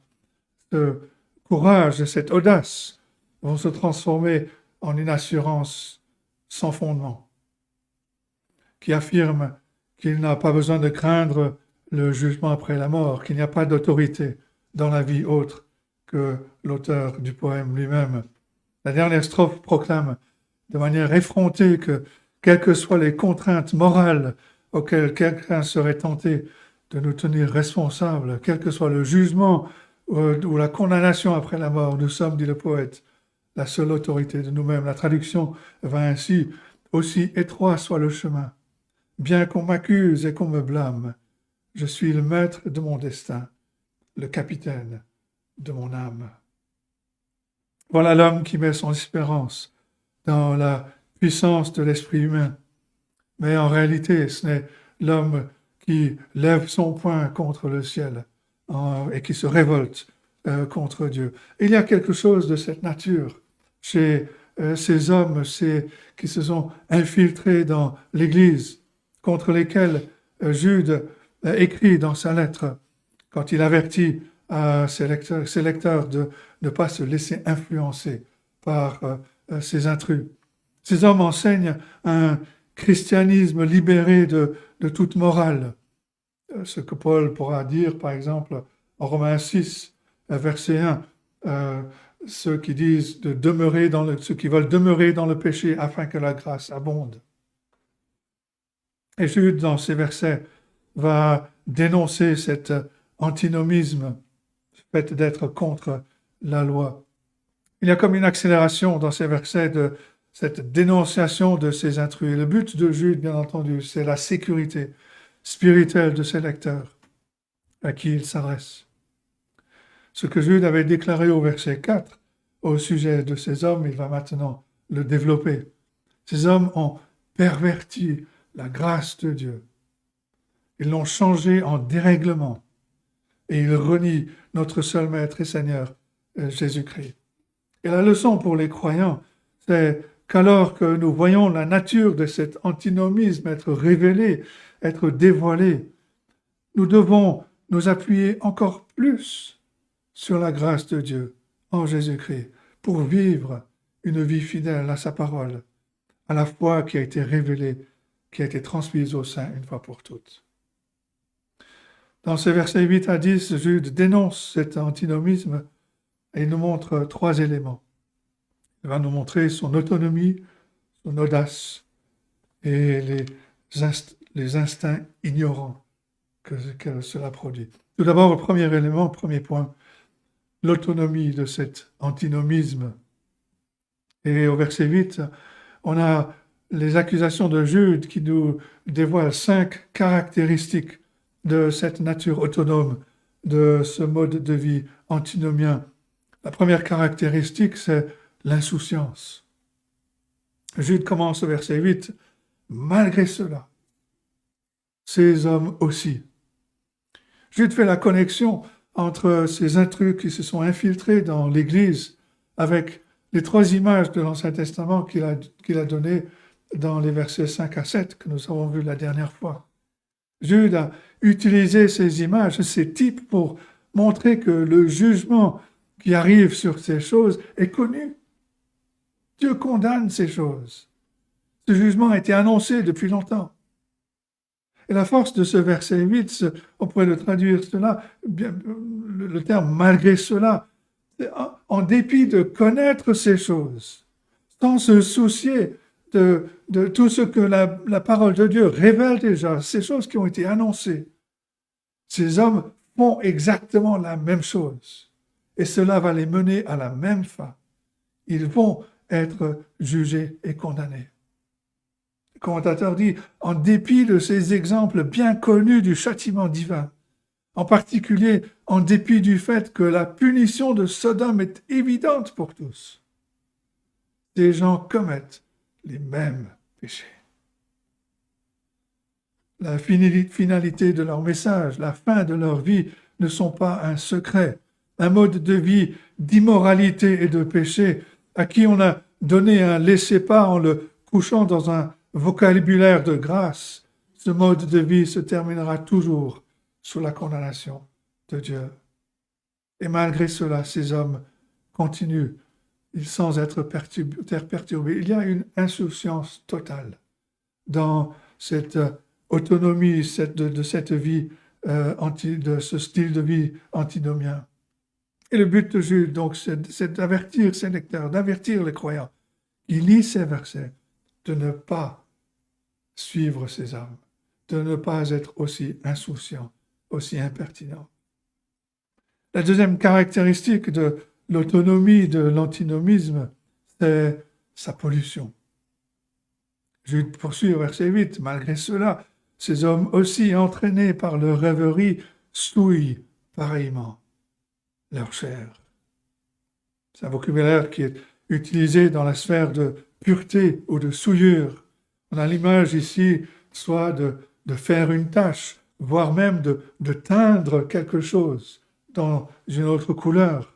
ce courage et cette audace vont se transformer en une assurance sans fondement, qui affirme qu'il n'a pas besoin de craindre le jugement après la mort, qu'il n'y a pas d'autorité dans la vie autre que l'auteur du poème lui-même. La dernière strophe proclame de manière effrontée que, quelles que soient les contraintes morales auxquelles quelqu'un serait tenté de nous tenir responsables, quel que soit le jugement ou la condamnation après la mort, nous sommes, dit le poète, la seule autorité de nous-mêmes. La traduction va ainsi: aussi étroit soit le chemin, bien qu'on m'accuse et qu'on me blâme, je suis le maître de mon destin, le capitaine de mon âme. Voilà l'homme qui met son espérance dans la puissance de l'esprit humain. Mais en réalité, ce n'est l'homme qui lève son poing contre le ciel et qui se révolte contre Dieu. Il y a quelque chose de cette nature chez ces hommes qui se sont infiltrés dans l'Église, contre lesquels Jude écrit dans sa lettre, quand il avertit ses lecteurs de ne pas se laisser influencer par ces intrus. Ces hommes enseignent un christianisme libéré de toute morale. Ce que Paul pourra dire, par exemple, en Romains 6, verset 1, ceux qui disent ceux qui veulent demeurer dans le péché afin que la grâce abonde. Et Jude, dans ces versets, va dénoncer cet antinomisme, le fait d'être contre la loi. Il y a comme une accélération dans ces versets de cette dénonciation de ces intrus. Et le but de Jude, bien entendu, c'est la sécurité spirituelle de ses lecteurs à qui il s'adresse. Ce que Jude avait déclaré au verset 4 au sujet de ces hommes, il va maintenant le développer. Ces hommes ont perverti la grâce de Dieu. Ils l'ont changé en dérèglement et ils renient notre seul Maître et Seigneur, Jésus-Christ. Et la leçon pour les croyants, c'est qu'alors que nous voyons la nature de cet antinomisme être révélée, être dévoilée, nous devons nous appuyer encore plus sur la grâce de Dieu en Jésus-Christ pour vivre une vie fidèle à sa parole, à la foi qui a été révélée, qui a été transmise aux saints une fois pour toutes. Dans ces versets 8 à 10, Jude dénonce cet antinomisme et il nous montre 3 éléments. Il va nous montrer son autonomie, son audace et les instincts ignorants que cela produit. Tout d'abord, le premier élément, premier point, l'autonomie de cet antinomisme. Et au verset 8, on a les accusations de Jude qui nous dévoilent 5 caractéristiques de cette nature autonome, de ce mode de vie antinomien. La première caractéristique, c'est l'insouciance. Jude commence au verset 8. Malgré cela, ces hommes aussi. Jude fait la connexion entre ces intrus qui se sont infiltrés dans l'Église avec les 3 images de l'Ancien Testament qu'il a données dans les versets 5 à 7 que nous avons vus la dernière fois. Jude a utilisé ces images, ces types pour montrer que le jugement qui arrive sur ces choses est connu. Dieu condamne ces choses. Ce jugement a été annoncé depuis longtemps. Et la force de ce verset 8, on pourrait le traduire cela, le terme malgré cela, en dépit de connaître ces choses, sans se soucier de tout ce que la parole de Dieu révèle déjà, ces choses qui ont été annoncées. Ces hommes font exactement la même chose. Et cela va les mener à la même fin. Ils vont être jugés et condamnés. Le commentateur dit, en dépit de ces exemples bien connus du châtiment divin, en particulier en dépit du fait que la punition de Sodome est évidente pour tous, ces gens commettent les mêmes péchés. La finalité de leur message, la fin de leur vie ne sont pas un secret, un mode de vie d'immoralité et de péché à qui on a donné un laissez-pas en le couchant dans un vocabulaire de grâce. Ce mode de vie se terminera toujours sous la condamnation de Dieu. Et malgré cela, ces hommes continuent sans être perturbés. Il y a une insouciance totale dans cette autonomie de cette vie, de ce style de vie antinomien. Et le but de Jude, donc, c'est d'avertir ses lecteurs, d'avertir les croyants qui lisent ces versets, de ne pas suivre ces hommes, de ne pas être aussi insouciants, aussi impertinents. La deuxième caractéristique de l'autonomie de l'antinomisme, c'est sa pollution. Jude poursuit au verset 8. Malgré cela, ces hommes aussi entraînés par leur rêverie souillent pareillement leur chair. C'est un vocabulaire qui est utilisé dans la sphère de pureté ou de souillure. On a l'image ici soit de faire une tâche, voire même de teindre quelque chose dans une autre couleur.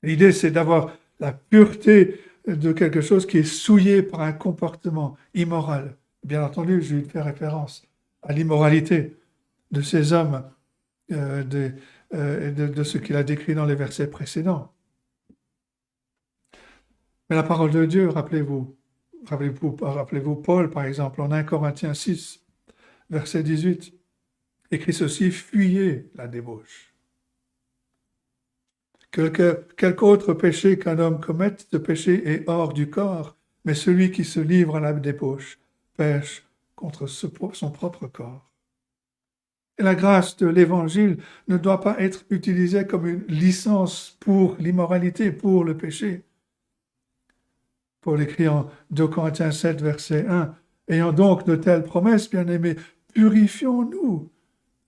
L'idée, c'est d'avoir la pureté de quelque chose qui est souillé par un comportement immoral. Bien entendu, Jude fait référence à l'immoralité de ces hommes de ce qu'il a décrit dans les versets précédents. Mais la parole de Dieu, rappelez-vous Paul, par exemple, en 1 Corinthiens 6, verset 18, écrit ceci: fuyez la débauche. Quelque autre péché qu'un homme commette, ce péché est hors du corps, mais celui qui se livre à la débauche pêche contre son propre corps. Et la grâce de l'Évangile ne doit pas être utilisée comme une licence pour l'immoralité, pour le péché. Paul écrit en 2 Corinthiens 7, verset 1, « Ayant donc de telles promesses, bien-aimés, purifions-nous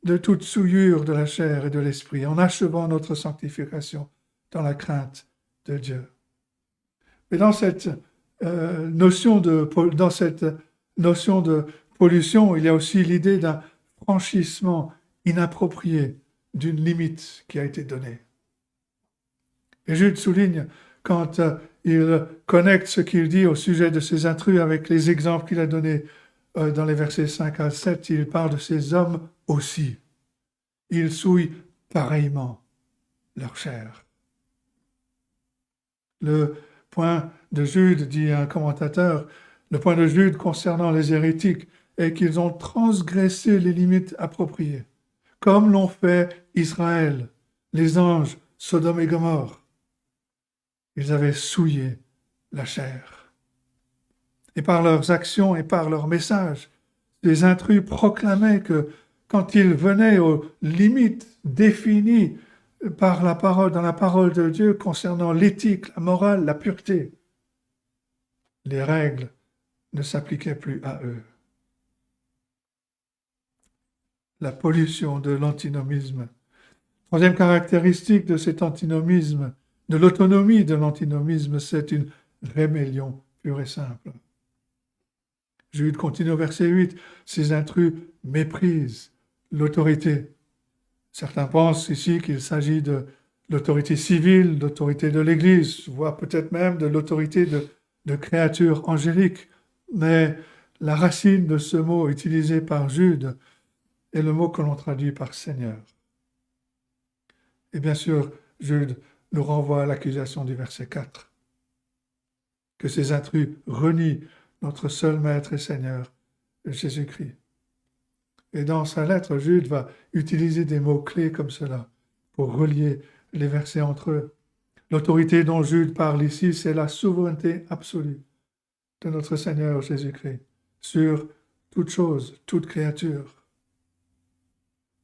de toute souillure de la chair et de l'esprit, en achevant notre sanctification dans la crainte de Dieu. » Mais dans cette notion de pollution, il y a aussi l'idée d'un franchissement inapproprié d'une limite qui a été donnée. Et Jude souligne, quand il connecte ce qu'il dit au sujet de ces intrus avec les exemples qu'il a donnés dans les versets 5 à 7, il parle de ces hommes aussi. Ils souillent pareillement leur chair. Le point de Jude, dit un commentateur, le point de Jude concernant les hérétiques est qu'ils ont transgressé les limites appropriées, comme l'ont fait Israël, les anges, Sodome et Gomorrhe. Ils avaient souillé la chair. Et par leurs actions et par leurs messages, les intrus proclamaient que quand ils venaient aux limites définies dans la parole de Dieu concernant l'éthique, la morale, la pureté, les règles ne s'appliquaient plus à eux. La pollution de l'antinomisme. Troisième caractéristique de cet antinomisme, de l'autonomie de l'antinomisme, c'est une rébellion pure et simple. Jude continue au verset 8, « Ces intrus méprisent l'autorité. » Certains pensent ici qu'il s'agit de l'autorité civile, l'autorité de l'Église, voire peut-être même de l'autorité de créatures angéliques. Mais la racine de ce mot utilisé par Jude est le mot que l'on traduit par Seigneur. Et bien sûr, Jude nous renvoie à l'accusation du verset 4, que ces intrus renient notre seul Maître et Seigneur, Jésus-Christ. Et dans sa lettre, Jude va utiliser des mots-clés comme cela pour relier les versets entre eux. L'autorité dont Jude parle ici, c'est la souveraineté absolue de notre Seigneur Jésus-Christ sur toute chose, toute créature.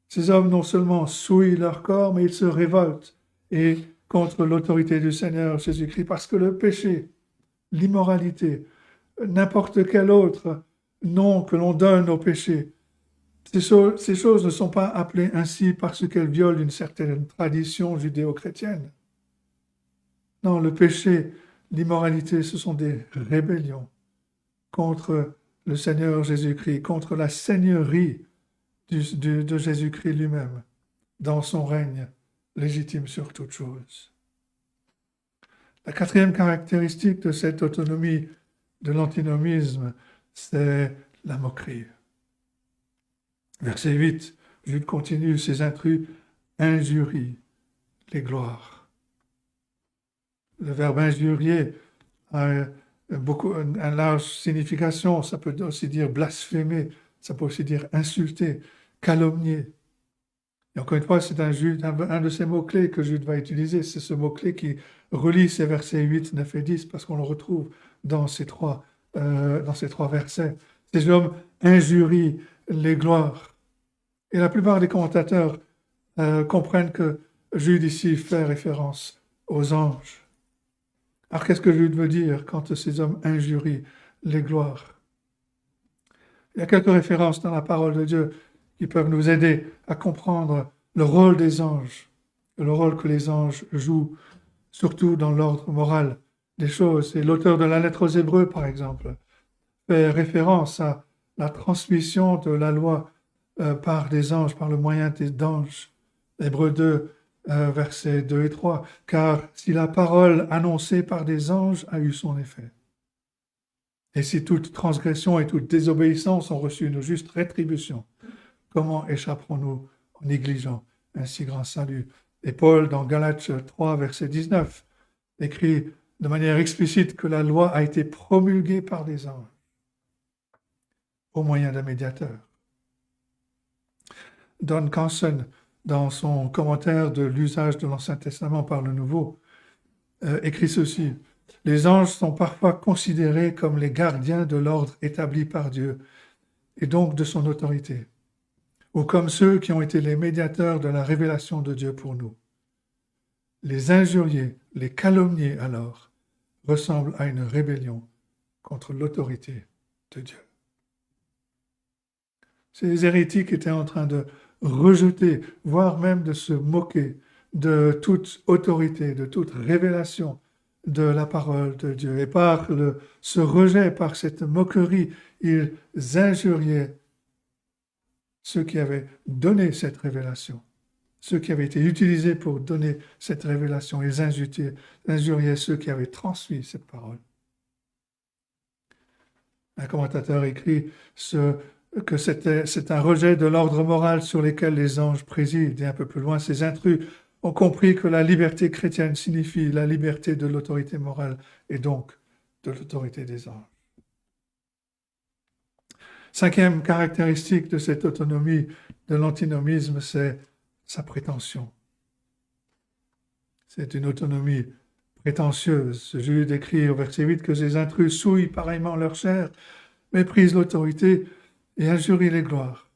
Ces hommes non seulement souillent leur corps, mais ils se révoltent et contre l'autorité du Seigneur Jésus-Christ parce que le péché, l'immoralité, n'importe quel autre nom que l'on donne au péché, ces choses ne sont pas appelées ainsi parce qu'elles violent une certaine tradition judéo-chrétienne. Non, le péché, l'immoralité, ce sont des rébellions contre le Seigneur Jésus-Christ, contre la seigneurie de Jésus-Christ lui-même, dans son règne légitime sur toute chose. La quatrième caractéristique de cette autonomie de l'antinomisme, c'est la moquerie. Verset 8, Jude continue, ces intrus injurient les gloires. Le verbe injurier a une large signification, ça peut aussi dire blasphémer, ça peut aussi dire insulter, calomnier. Et encore une fois, c'est un de ces mots-clés que Jude va utiliser, c'est ce mot-clé qui relie ces versets 8, 9 et 10, parce qu'on le retrouve dans ces trois versets. Ces hommes injurient les gloires. Et la plupart des commentateurs comprennent que Jude ici fait référence aux anges. Alors qu'est-ce que Jude veut dire quand ces hommes injurient les gloires? Il y a quelques références dans la parole de Dieu qui peuvent nous aider à comprendre le rôle des anges, le rôle que les anges jouent, surtout dans l'ordre moral des choses. Et l'auteur de la lettre aux Hébreux, par exemple, fait référence à la transmission de la loi par des anges, par le moyen des anges. Hébreux 2, versets 2 et 3. « Car si la parole annoncée par des anges a eu son effet, et si toute transgression et toute désobéissance ont reçu une juste rétribution, comment échapperons-nous en négligeant un si grand salut. Et Paul, dans Galates 3, verset 19, écrit de manière explicite que la loi a été promulguée par des anges au moyen d'un médiateur. Don Carson, dans son commentaire de l'usage de l'Ancien Testament par le Nouveau, écrit ceci: « Les anges sont parfois considérés comme les gardiens de l'ordre établi par Dieu et donc de son autorité, ou comme ceux qui ont été les médiateurs de la révélation de Dieu pour nous. Les injurier, les calomnier alors, ressemble à une rébellion contre l'autorité de Dieu. » Ces hérétiques étaient en train de rejeter, voire même de se moquer de toute autorité, de toute révélation de la parole de Dieu. Et par ce rejet, par cette moquerie, ils injuriaient ceux qui avaient donné cette révélation, ceux qui avaient été utilisés pour donner cette révélation. Ils injuriaient ceux qui avaient transmis cette parole. Un commentateur écrit que c'est un rejet de l'ordre moral sur lequel les anges président. Et un peu plus loin, ces intrus ont compris que la liberté chrétienne signifie la liberté de l'autorité morale et donc de l'autorité des anges. Cinquième caractéristique de cette autonomie de l'antinomisme, c'est sa prétention. C'est une autonomie prétentieuse. Jude écrit au verset 8 que ces intrus souillent pareillement leur chair, méprisent l'autorité et injurient les gloires.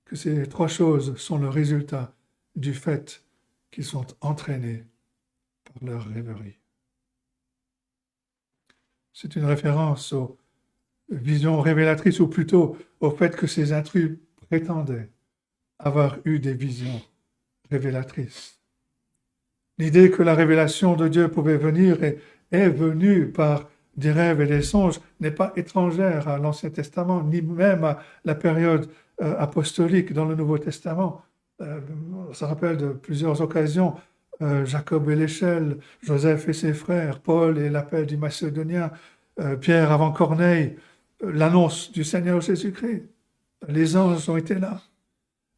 Que ces trois choses sont le résultat du fait qu'ils sont entraînés par leur rêverie. C'est une référence aux visions révélatrices, ou plutôt au fait que ces intrus prétendaient avoir eu des visions révélatrices. L'idée que la révélation de Dieu pouvait venir et est venue par des rêves et des songes n'est pas étrangère à l'Ancien Testament, ni même à la période apostolique dans le Nouveau Testament. On se rappelle de plusieurs occasions, Jacob et l'échelle, Joseph et ses frères, Paul et l'appel du Macédonien, Pierre avant Corneille, l'annonce du Seigneur Jésus-Christ. Les anges ont été là.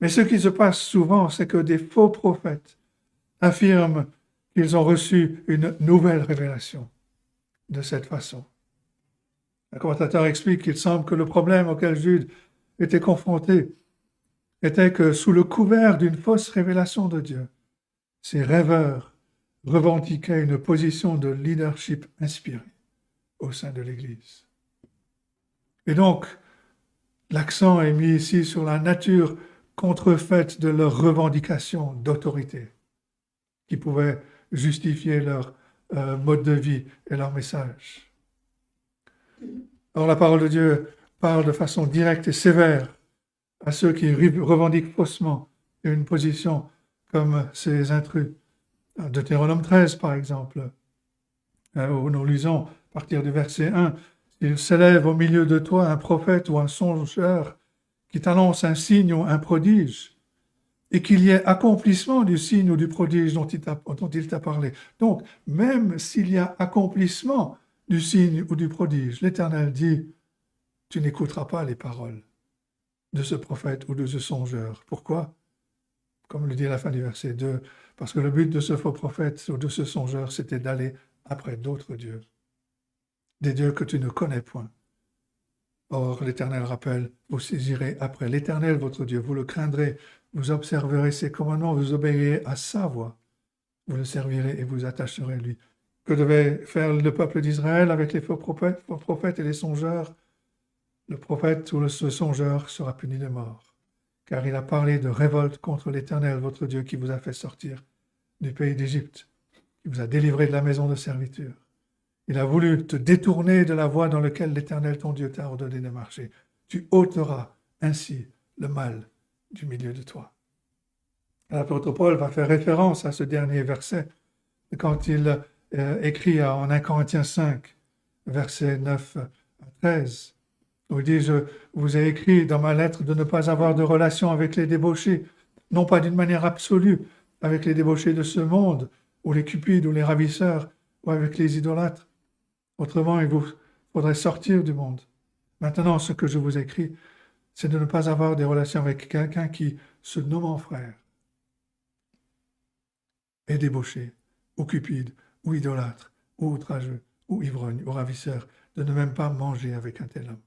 Mais ce qui se passe souvent, c'est que des faux prophètes affirment qu'ils ont reçu une nouvelle révélation de cette façon. Un commentateur explique qu'il semble que le problème auquel Jude était confronté était que sous le couvert d'une fausse révélation de Dieu, ces rêveurs revendiquaient une position de leadership inspirée au sein de l'Église. Et donc, l'accent est mis ici sur la nature contrefaite de leurs revendications d'autorité, qui pouvaient justifier leur mode de vie et leur message. Or, la parole de Dieu parle de façon directe et sévère à ceux qui revendiquent faussement une position comme ces intrus. Deutéronome 13, par exemple, où nous lisons à partir du verset 1, « Il s'élève au milieu de toi un prophète ou un songeur qui t'annonce un signe ou un prodige, et qu'il y ait accomplissement du signe ou du prodige dont il t'a parlé. » Donc, même s'il y a accomplissement du signe ou du prodige, l'Éternel dit, tu n'écouteras pas les paroles de ce prophète ou de ce songeur. Pourquoi? Comme le dit à la fin du verset 2, parce que le but de ce faux prophète ou de ce songeur, c'était d'aller après d'autres dieux, des dieux que tu ne connais point. Or, l'Éternel rappelle, vous saisirez après l'Éternel votre Dieu, vous le craindrez, vous observerez ses commandements, vous obéirez à sa voix, vous le servirez et vous attacherez à lui. Que devait faire le peuple d'Israël avec les faux prophètes et les songeurs? Le prophète ou le songeur sera puni de mort, car il a parlé de révolte contre l'Éternel, votre Dieu, qui vous a fait sortir du pays d'Égypte, qui vous a délivré de la maison de serviture. Il a voulu te détourner de la voie dans laquelle l'Éternel, ton Dieu, t'a ordonné de marcher. Tu ôteras ainsi le mal du milieu de toi. L'apôtre Paul va faire référence à ce dernier verset quand il écrit en 1 Corinthiens 5, versets 9 à 13, où il dit « Je vous ai écrit dans ma lettre de ne pas avoir de relation avec les débauchés, non pas d'une manière absolue avec les débauchés de ce monde, ou les cupides, ou les ravisseurs, ou avec les idolâtres. Autrement, il vous faudrait sortir du monde. Maintenant, ce que je vous écris, c'est de ne pas avoir des relations avec quelqu'un qui, se nommant frère, et débauché, ou cupide, ou idolâtre, ou outrageux, ou ivrogne, ou ravisseur, de ne même pas manger avec un tel homme.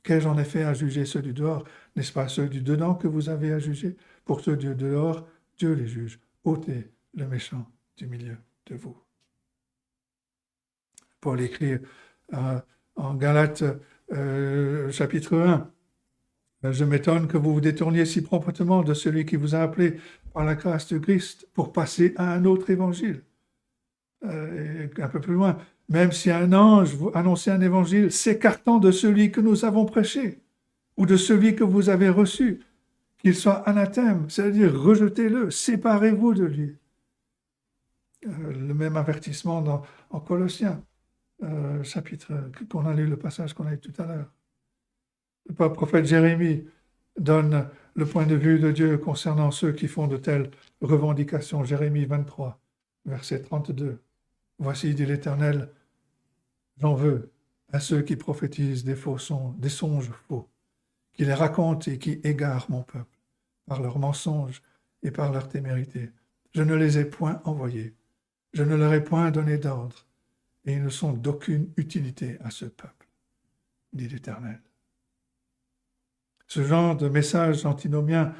Qu'ai-je en effet à juger ceux du dehors? N'est-ce pas ceux du dedans que vous avez à juger? Pour ceux du dehors, Dieu les juge. Ôtez le méchant du milieu de vous. Paul écrit en Galates chapitre 1, je m'étonne que vous vous détourniez si promptement de celui qui vous a appelé par la grâce de Christ pour passer à un autre évangile. Un peu plus loin, même si un ange vous annonçait un évangile s'écartant de celui que nous avons prêché ou de celui que vous avez reçu, qu'il soit anathème, c'est-à-dire rejetez-le, séparez-vous de lui. Le même avertissement en Colossiens, chapitre qu'on a lu, le passage qu'on a lu tout à l'heure. Le prophète Jérémie donne le point de vue de Dieu concernant ceux qui font de telles revendications. Jérémie 23, verset 32. Voici, dit l'Éternel, j'en veux à ceux qui prophétisent des songes faux, qui les racontent et qui égarent mon peuple par leurs mensonges et par leur témérité. Je ne les ai point envoyés, je ne leur ai point donné d'ordre, et ils ne sont d'aucune utilité à ce peuple, dit l'Éternel. Ce genre de message antinomien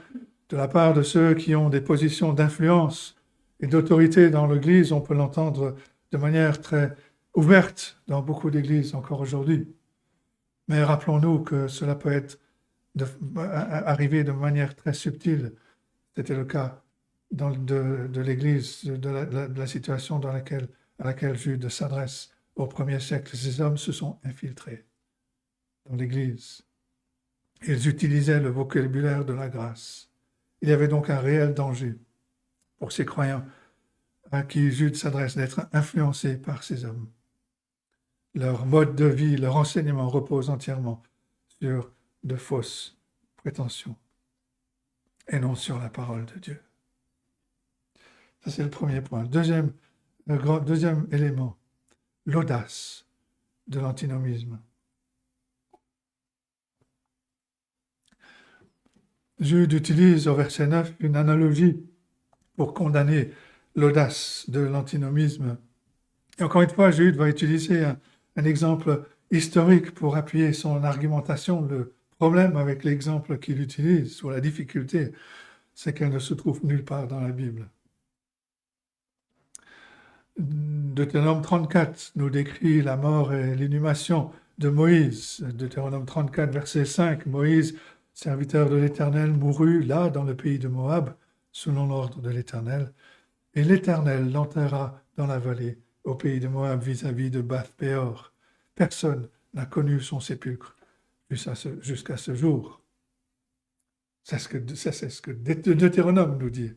de la part de ceux qui ont des positions d'influence et d'autorité dans l'Église, on peut l'entendre de manière très ouverte dans beaucoup d'églises encore aujourd'hui. Mais rappelons-nous que cela peut arriver de manière très subtile. C'était le cas de l'Église, de la situation à laquelle Jude s'adresse au 1er siècle. Ces hommes se sont infiltrés dans l'Église. Ils utilisaient le vocabulaire de la grâce. Il y avait donc un réel danger pour ces croyants à qui Jude s'adresse d'être influencés par ces hommes. Leur mode de vie, leur enseignement repose entièrement sur de fausses prétentions et non sur la parole de Dieu. Ça, c'est le premier point. Deuxième élément, l'audace de l'antinomisme. Jude utilise au verset 9 une analogie pour condamner l'audace de l'antinomisme. Et encore une fois, Jude va utiliser un exemple historique pour appuyer son argumentation. Le problème avec l'exemple qu'il utilise, ou la difficulté, c'est qu'elle ne se trouve nulle part dans la Bible. Deutéronome 34 nous décrit la mort et l'inhumation de Moïse. Deutéronome 34, verset 5, Moïse, serviteur de l'Éternel, mourut là dans le pays de Moab, selon l'ordre de l'Éternel, et l'Éternel l'enterra dans la vallée, au pays de Moab, vis-à-vis de Bath-Péor. Personne n'a connu son sépulcre jusqu'à ce jour. C'est ce que Deutéronome nous dit.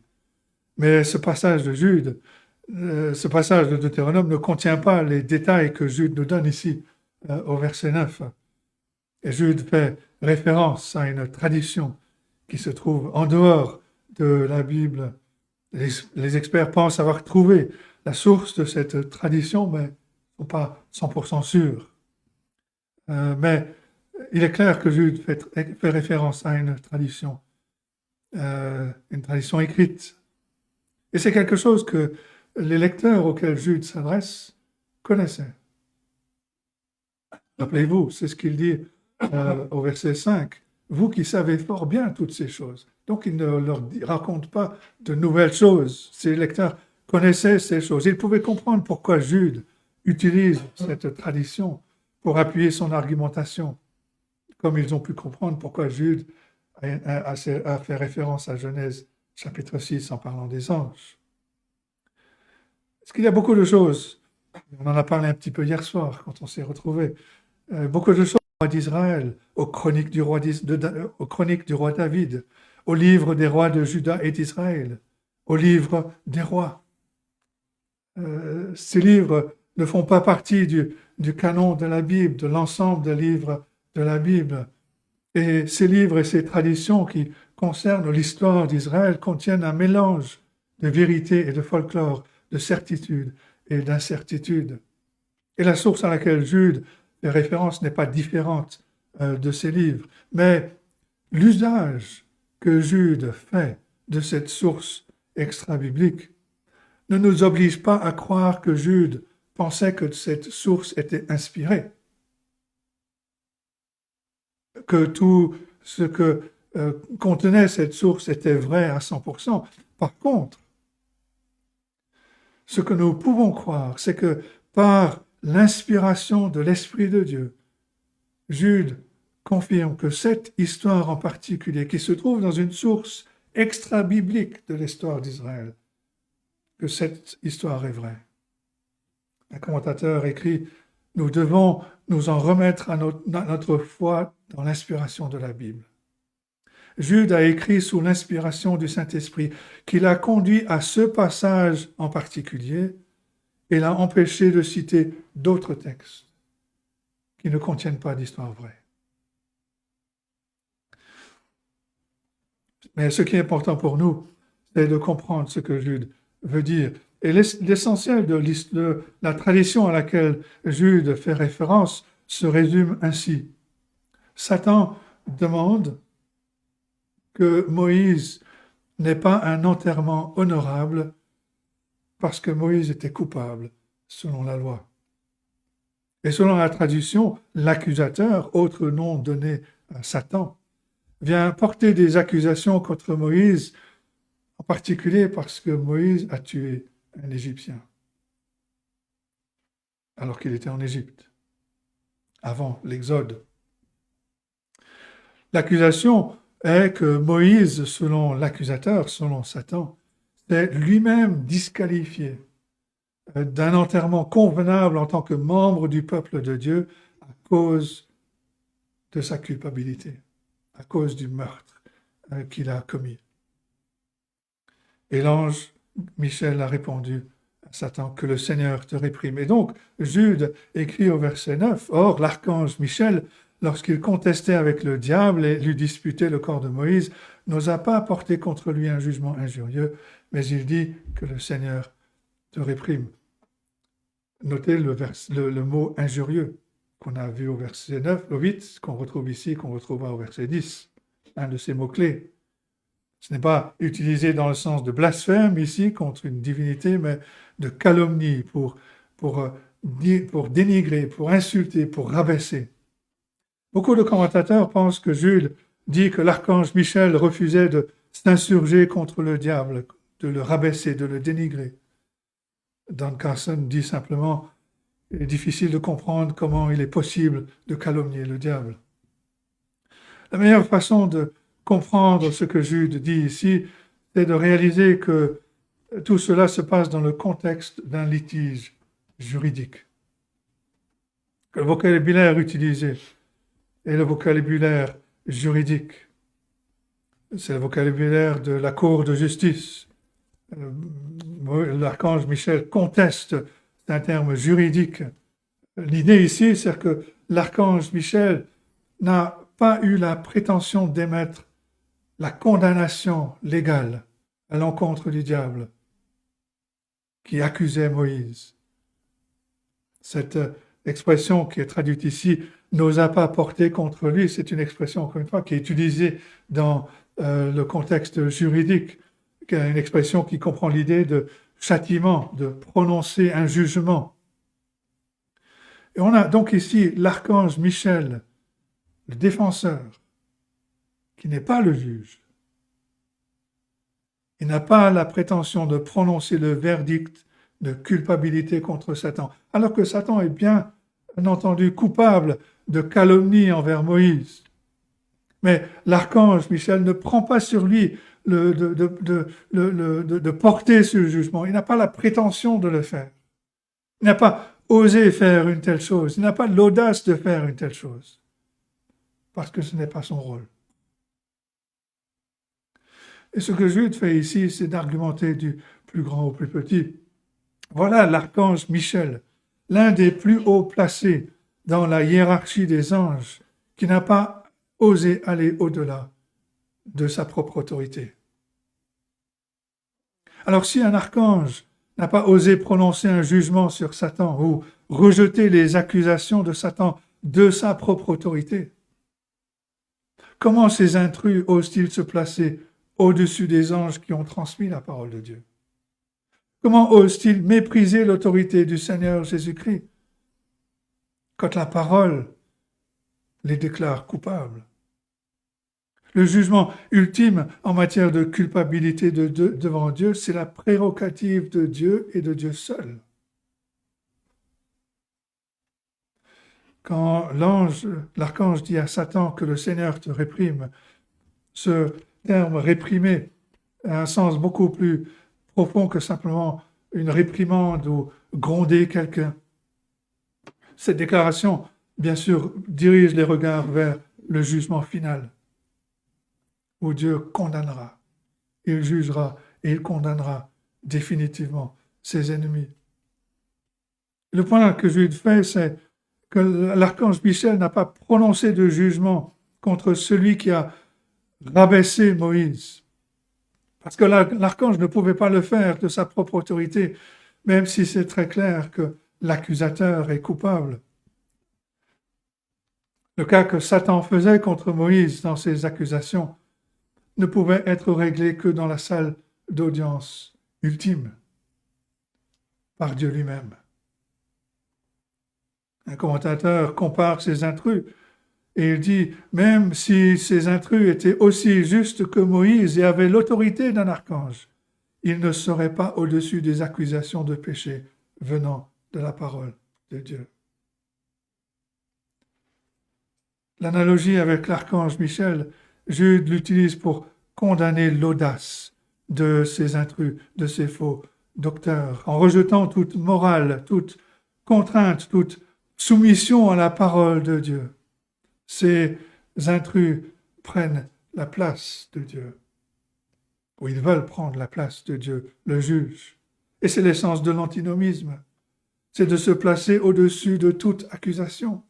Mais ce passage de Jude, ce passage de Deutéronome ne contient pas les détails que Jude nous donne ici au verset 9. Et Jude fait référence à une tradition qui se trouve en dehors de la Bible. Les experts pensent avoir trouvé la source de cette tradition, mais ne sont pas 100% sûrs. Mais il est clair que Jude fait référence à une tradition écrite. Et c'est quelque chose que les lecteurs auxquels Jude s'adresse connaissaient. Rappelez-vous, c'est ce qu'il dit au verset 5. Vous qui savez fort bien toutes ces choses. Donc il ne leur raconte pas de nouvelles choses. Ces lecteurs connaissaient ces choses. Ils pouvaient comprendre pourquoi Jude utilise cette tradition pour appuyer son argumentation, comme ils ont pu comprendre pourquoi Jude a fait référence à Genèse chapitre 6 en parlant des anges. Parce qu'il y a beaucoup de choses, on en a parlé un petit peu hier soir quand on s'est retrouvés, beaucoup de choses au roi d'Israël, aux chroniques du roi David, au livre des rois de Juda et d'Israël, au livre des rois. Ces livres ne font pas partie du canon de la Bible, de l'ensemble des livres de la Bible. Et ces livres et ces traditions qui concernent l'histoire d'Israël contiennent un mélange de vérité et de folklore, de certitude et d'incertitude. Et la source à laquelle Jude fait référence n'est pas différente de ces livres, mais l'usage que Jude fait de cette source extra-biblique ne nous oblige pas à croire que Jude pensait que cette source était inspirée, que tout ce que contenait cette source était vrai à 100%. Par contre, ce que nous pouvons croire, c'est que par l'inspiration de l'Esprit de Dieu, Jude confirme que cette histoire en particulier, qui se trouve dans une source extra-biblique de l'histoire d'Israël, que cette histoire est vraie. Un commentateur écrit « Nous devons nous en remettre à notre foi dans l'inspiration de la Bible. » Jude a écrit sous l'inspiration du Saint-Esprit qui l'a conduit à ce passage en particulier et l'a empêché de citer d'autres textes qui ne contiennent pas d'histoire vraie. Mais ce qui est important pour nous, c'est de comprendre ce que Jude veut dire. Et l'essentiel de la tradition à laquelle Jude fait référence se résume ainsi. Satan demande que Moïse n'ait pas un enterrement honorable parce que Moïse était coupable selon la loi. Et selon la tradition, l'accusateur, autre nom donné à Satan, vient porter des accusations contre Moïse, en particulier parce que Moïse a tué un Égyptien, alors qu'il était en Égypte, avant l'Exode. L'accusation est que Moïse, selon l'accusateur, selon Satan, s'est lui-même disqualifié d'un enterrement convenable en tant que membre du peuple de Dieu à cause de sa culpabilité, à cause du meurtre qu'il a commis. Et l'ange Michel a répondu à Satan que le Seigneur te réprime. Et donc, Jude écrit au verset 9, « Or, l'archange Michel, lorsqu'il contestait avec le diable et lui disputait le corps de Moïse, n'osa pas porter contre lui un jugement injurieux, mais il dit que le Seigneur te réprime. » Notez le mot « injurieux » qu'on a vu au verset 9, au 8, qu'on retrouve ici, qu'on retrouvera au verset 10, un de ces mots-clés. Ce n'est pas utilisé dans le sens de blasphème ici contre une divinité, mais de calomnie pour dénigrer, pour insulter, pour rabaisser. Beaucoup de commentateurs pensent que Jude dit que l'archange Michel refusait de s'insurger contre le diable, de le rabaisser, de le dénigrer. Dan Carson dit simplement « Il est difficile de comprendre comment il est possible de calomnier le diable. » La meilleure façon de comprendre ce que Jude dit ici, c'est de réaliser que tout cela se passe dans le contexte d'un litige juridique. Que le vocabulaire utilisé est le vocabulaire juridique. C'est le vocabulaire de la cour de justice. L'archange Michel conteste un terme juridique. L'idée ici, c'est que l'archange Michel n'a pas eu la prétention d'émettre la condamnation légale à l'encontre du diable qui accusait Moïse. Cette expression qui est traduite ici, n'osa pas porter contre lui, c'est une expression, encore une fois, qui est utilisée dans le contexte juridique, qui est une expression qui comprend l'idée de châtiment, de prononcer un jugement. Et on a donc ici l'archange Michel, le défenseur, qui n'est pas le juge. Il n'a pas la prétention de prononcer le verdict de culpabilité contre Satan, alors que Satan est bien entendu coupable de calomnie envers Moïse. Mais l'archange Michel ne prend pas sur lui de porter ce jugement. Il n'a pas la prétention de le faire. Il n'a pas osé faire une telle chose. Il n'a pas l'audace de faire une telle chose. Parce que ce n'est pas son rôle. Et ce que Jude fait ici, c'est d'argumenter du plus grand au plus petit. Voilà l'archange Michel, l'un des plus hauts placés dans la hiérarchie des anges, qui n'a pas osé aller au-delà de sa propre autorité. Alors si un archange n'a pas osé prononcer un jugement sur Satan ou rejeter les accusations de Satan de sa propre autorité, comment ces intrus osent-ils se placer au-dessus des anges qui ont transmis la parole de Dieu? Comment ose-t-il mépriser l'autorité du Seigneur Jésus-Christ quand la parole les déclare coupables? Le jugement ultime en matière de culpabilité devant Dieu, c'est la prérogative de Dieu et de Dieu seul. Quand l'archange dit à Satan que le Seigneur te réprime, ce terme réprimer a un sens beaucoup plus profond que simplement une réprimande ou gronder quelqu'un. Cette déclaration, bien sûr, dirige les regards vers le jugement final, où Dieu condamnera, il jugera et il condamnera définitivement ses ennemis. Le point que Jude fait, c'est que l'archange Michel n'a pas prononcé de jugement contre celui qui a rabaissé Moïse. Parce que l'archange ne pouvait pas le faire de sa propre autorité, même si c'est très clair que l'accusateur est coupable. Le cas que Satan faisait contre Moïse dans ses accusations ne pouvait être réglé que dans la salle d'audience ultime, par Dieu lui-même. Un commentateur compare ces intrus et il dit, même si ces intrus étaient aussi justes que Moïse et avaient l'autorité d'un archange, ils ne seraient pas au-dessus des accusations de péché venant de la parole de Dieu. L'analogie avec l'archange Michel, Jude l'utilise pour condamner l'audace de ces intrus, de ces faux docteurs, en rejetant toute morale, toute contrainte, toute soumission à la parole de Dieu. Ces intrus prennent la place de Dieu, ou ils veulent prendre la place de Dieu, le juge. Et c'est l'essence de l'antinomisme, c'est de se placer au-dessus de toute accusation,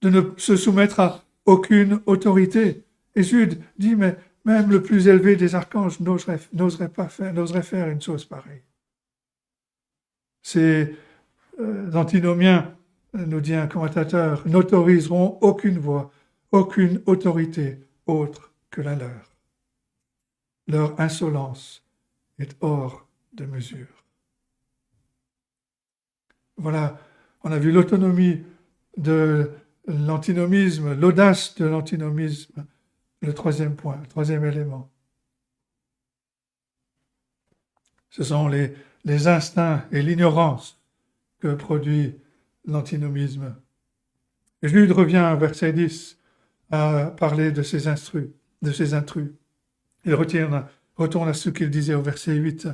de ne se soumettre à aucune autorité. Et Jude dit, mais même le plus élevé des archanges n'oserait faire une chose pareille. Ces antinomiens, nous dit un commentateur, n'autoriseront aucune voix, aucune autorité autre que la leur. Leur insolence est hors de mesure. Voilà, on a vu l'autonomie de l'antinomisme, l'audace de l'antinomisme, le troisième point, le troisième élément. Ce sont les instincts et l'ignorance que produit l'antinomisme. Jude revient au verset 10 à parler de ces intrus. Il retourne à ce qu'il disait au verset 8.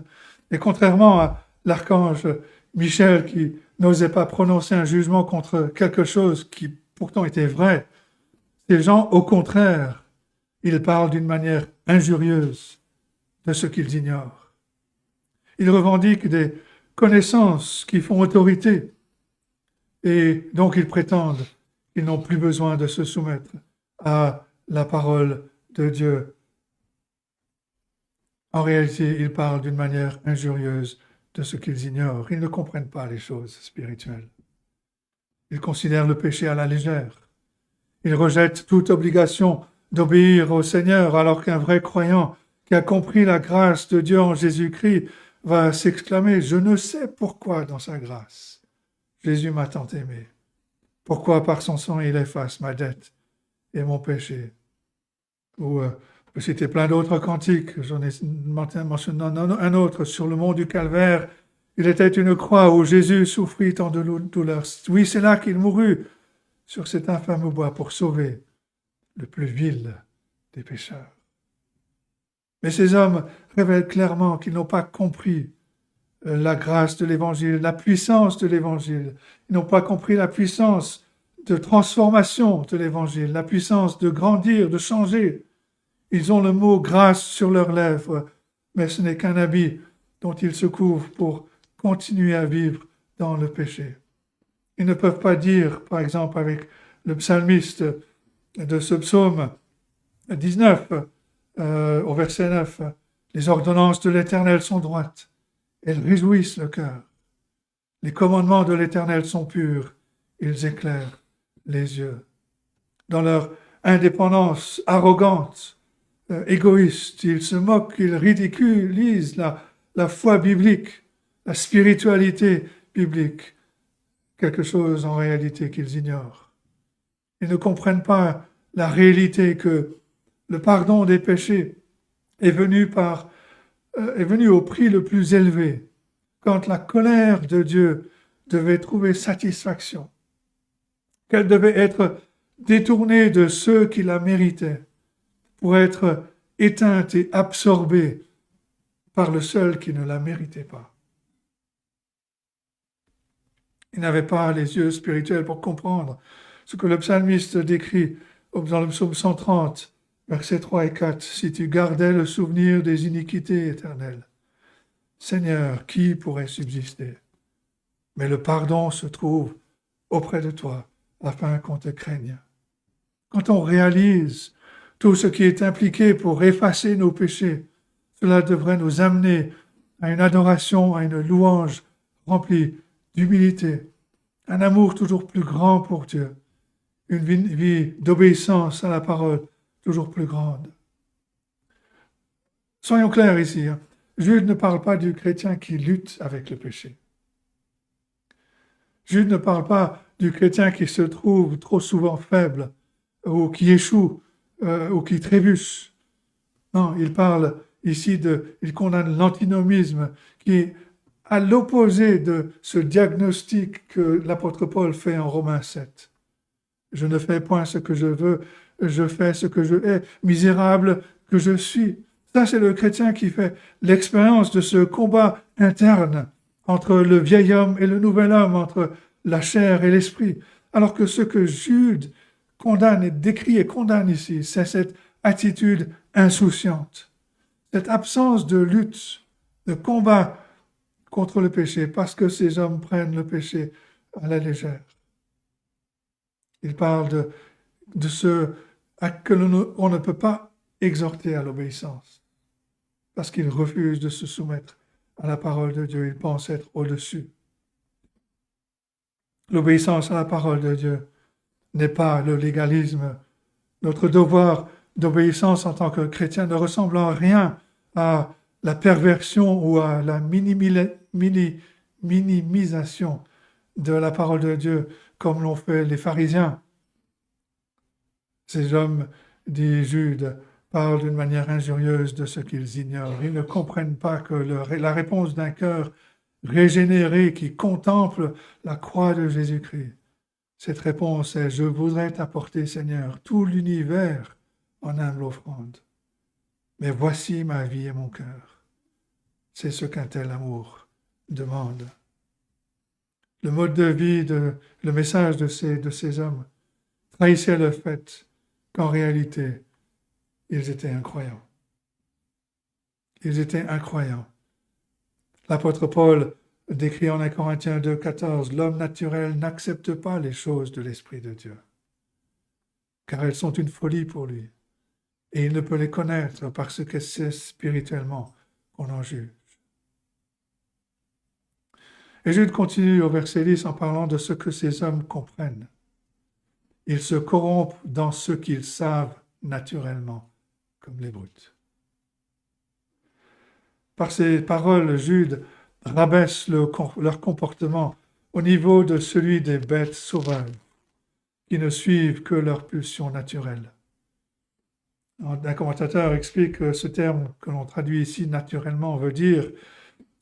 Et contrairement à l'archange Michel qui n'osait pas prononcer un jugement contre quelque chose qui pourtant était vrai, ces gens, au contraire, ils parlent d'une manière injurieuse de ce qu'ils ignorent. Ils revendiquent des connaissances qui font autorité et donc ils prétendent qu'ils n'ont plus besoin de se soumettre à la parole de Dieu. En réalité, ils parlent d'une manière injurieuse de ce qu'ils ignorent. Ils ne comprennent pas les choses spirituelles. Ils considèrent le péché à la légère. Ils rejettent toute obligation d'obéir au Seigneur, alors qu'un vrai croyant qui a compris la grâce de Dieu en Jésus-Christ va s'exclamer « Je ne sais pourquoi dans sa grâce. Jésus m'a tant aimé. Pourquoi par son sang il efface ma dette et mon péché ?» Ou je peux citer plein d'autres cantiques. J'en ai mentionné un autre sur le mont du Calvaire. Il était une croix où Jésus souffrit tant de douleurs. Oui, c'est là qu'il mourut sur cet infâme bois pour sauver le plus vil des pécheurs. Mais ces hommes révèlent clairement qu'ils n'ont pas compris la grâce de l'Évangile, la puissance de l'Évangile. Ils n'ont pas compris la puissance de transformation de l'Évangile, la puissance de grandir, de changer. Ils ont le mot « grâce » sur leurs lèvres, mais ce n'est qu'un habit dont ils se couvrent pour continuer à vivre dans le péché. Ils ne peuvent pas dire, par exemple, avec le psalmiste de ce psaume 19, au verset 9, « Les ordonnances de l'Éternel sont droites, elles réjouissent le cœur. Les commandements de l'Éternel sont purs, ils éclairent les yeux. » Dans leur indépendance arrogante, égoïste, ils se moquent, ils ridiculisent la foi biblique, la spiritualité biblique, quelque chose en réalité qu'ils ignorent. Ils ne comprennent pas la réalité que le pardon des péchés est venu au prix le plus élevé, quand la colère de Dieu devait trouver satisfaction, qu'elle devait être détournée de ceux qui la méritaient pour être éteinte et absorbée par le seul qui ne la méritait pas. Ils n'avaient pas les yeux spirituels pour comprendre ce que le psalmiste décrit dans le psaume 130, versets 3 et 4. « Si tu gardais le souvenir des iniquités éternelles, Seigneur, qui pourrait subsister? Mais le pardon se trouve auprès de toi, afin qu'on te craigne. » Quand on réalise tout ce qui est impliqué pour effacer nos péchés, cela devrait nous amener à une adoration, à une louange remplie d'humilité, un amour toujours plus grand pour Dieu, une vie d'obéissance à la parole toujours plus grande. Soyons clairs ici, Jude ne parle pas du chrétien qui lutte avec le péché. Jude ne parle pas du chrétien qui se trouve trop souvent faible, ou qui échoue, ou qui trébuche. Non, il parle ici il condamne l'antinomisme qui est à l'opposé de ce diagnostic que l'apôtre Paul fait en Romains 7. Je ne fais point ce que je veux, je fais ce que je hais, misérable que je suis. Ça, c'est le chrétien qui fait l'expérience de ce combat interne entre le vieil homme et le nouvel homme, entre la chair et l'esprit. Alors que ce que Jude condamne et décrit et condamne ici, c'est cette attitude insouciante, cette absence de lutte, de combat contre le péché, parce que ces hommes prennent le péché à la légère. Il parle de ce que on ne peut pas exhorter à l'obéissance, parce qu'ils refusent de se soumettre à la parole de Dieu. Ils pensent être au-dessus. L'obéissance à la parole de Dieu n'est pas le légalisme. Notre devoir d'obéissance en tant que chrétien ne ressemble en rien à la perversion ou à la minimisation de la parole de Dieu comme l'ont fait les pharisiens. Ces hommes, dit Jude, parlent d'une manière injurieuse de ce qu'ils ignorent. Ils ne comprennent pas que la réponse d'un cœur régénéré qui contemple la croix de Jésus-Christ, cette réponse est « Je voudrais t'apporter, Seigneur, tout l'univers en humble offrande. Mais voici ma vie et mon cœur. » C'est ce qu'un tel amour demande. Le mode de vie, le message de ces hommes trahissait le fait qu'en réalité, ils étaient incroyants. Ils étaient incroyants. L'apôtre Paul décrit en 1 Corinthiens 2,14 « L'homme naturel n'accepte pas les choses de l'Esprit de Dieu, car elles sont une folie pour lui, et il ne peut les connaître parce que c'est spirituellement qu'on en juge. » Et Jude continue au verset 10 en parlant de ce que ces hommes comprennent. Ils se corrompent dans ce qu'ils savent naturellement, comme les brutes. Par ces paroles, Jude rabaisse leur comportement au niveau de celui des bêtes sauvages qui ne suivent que leur pulsion naturelle. Un commentateur explique que ce terme que l'on traduit ici naturellement veut dire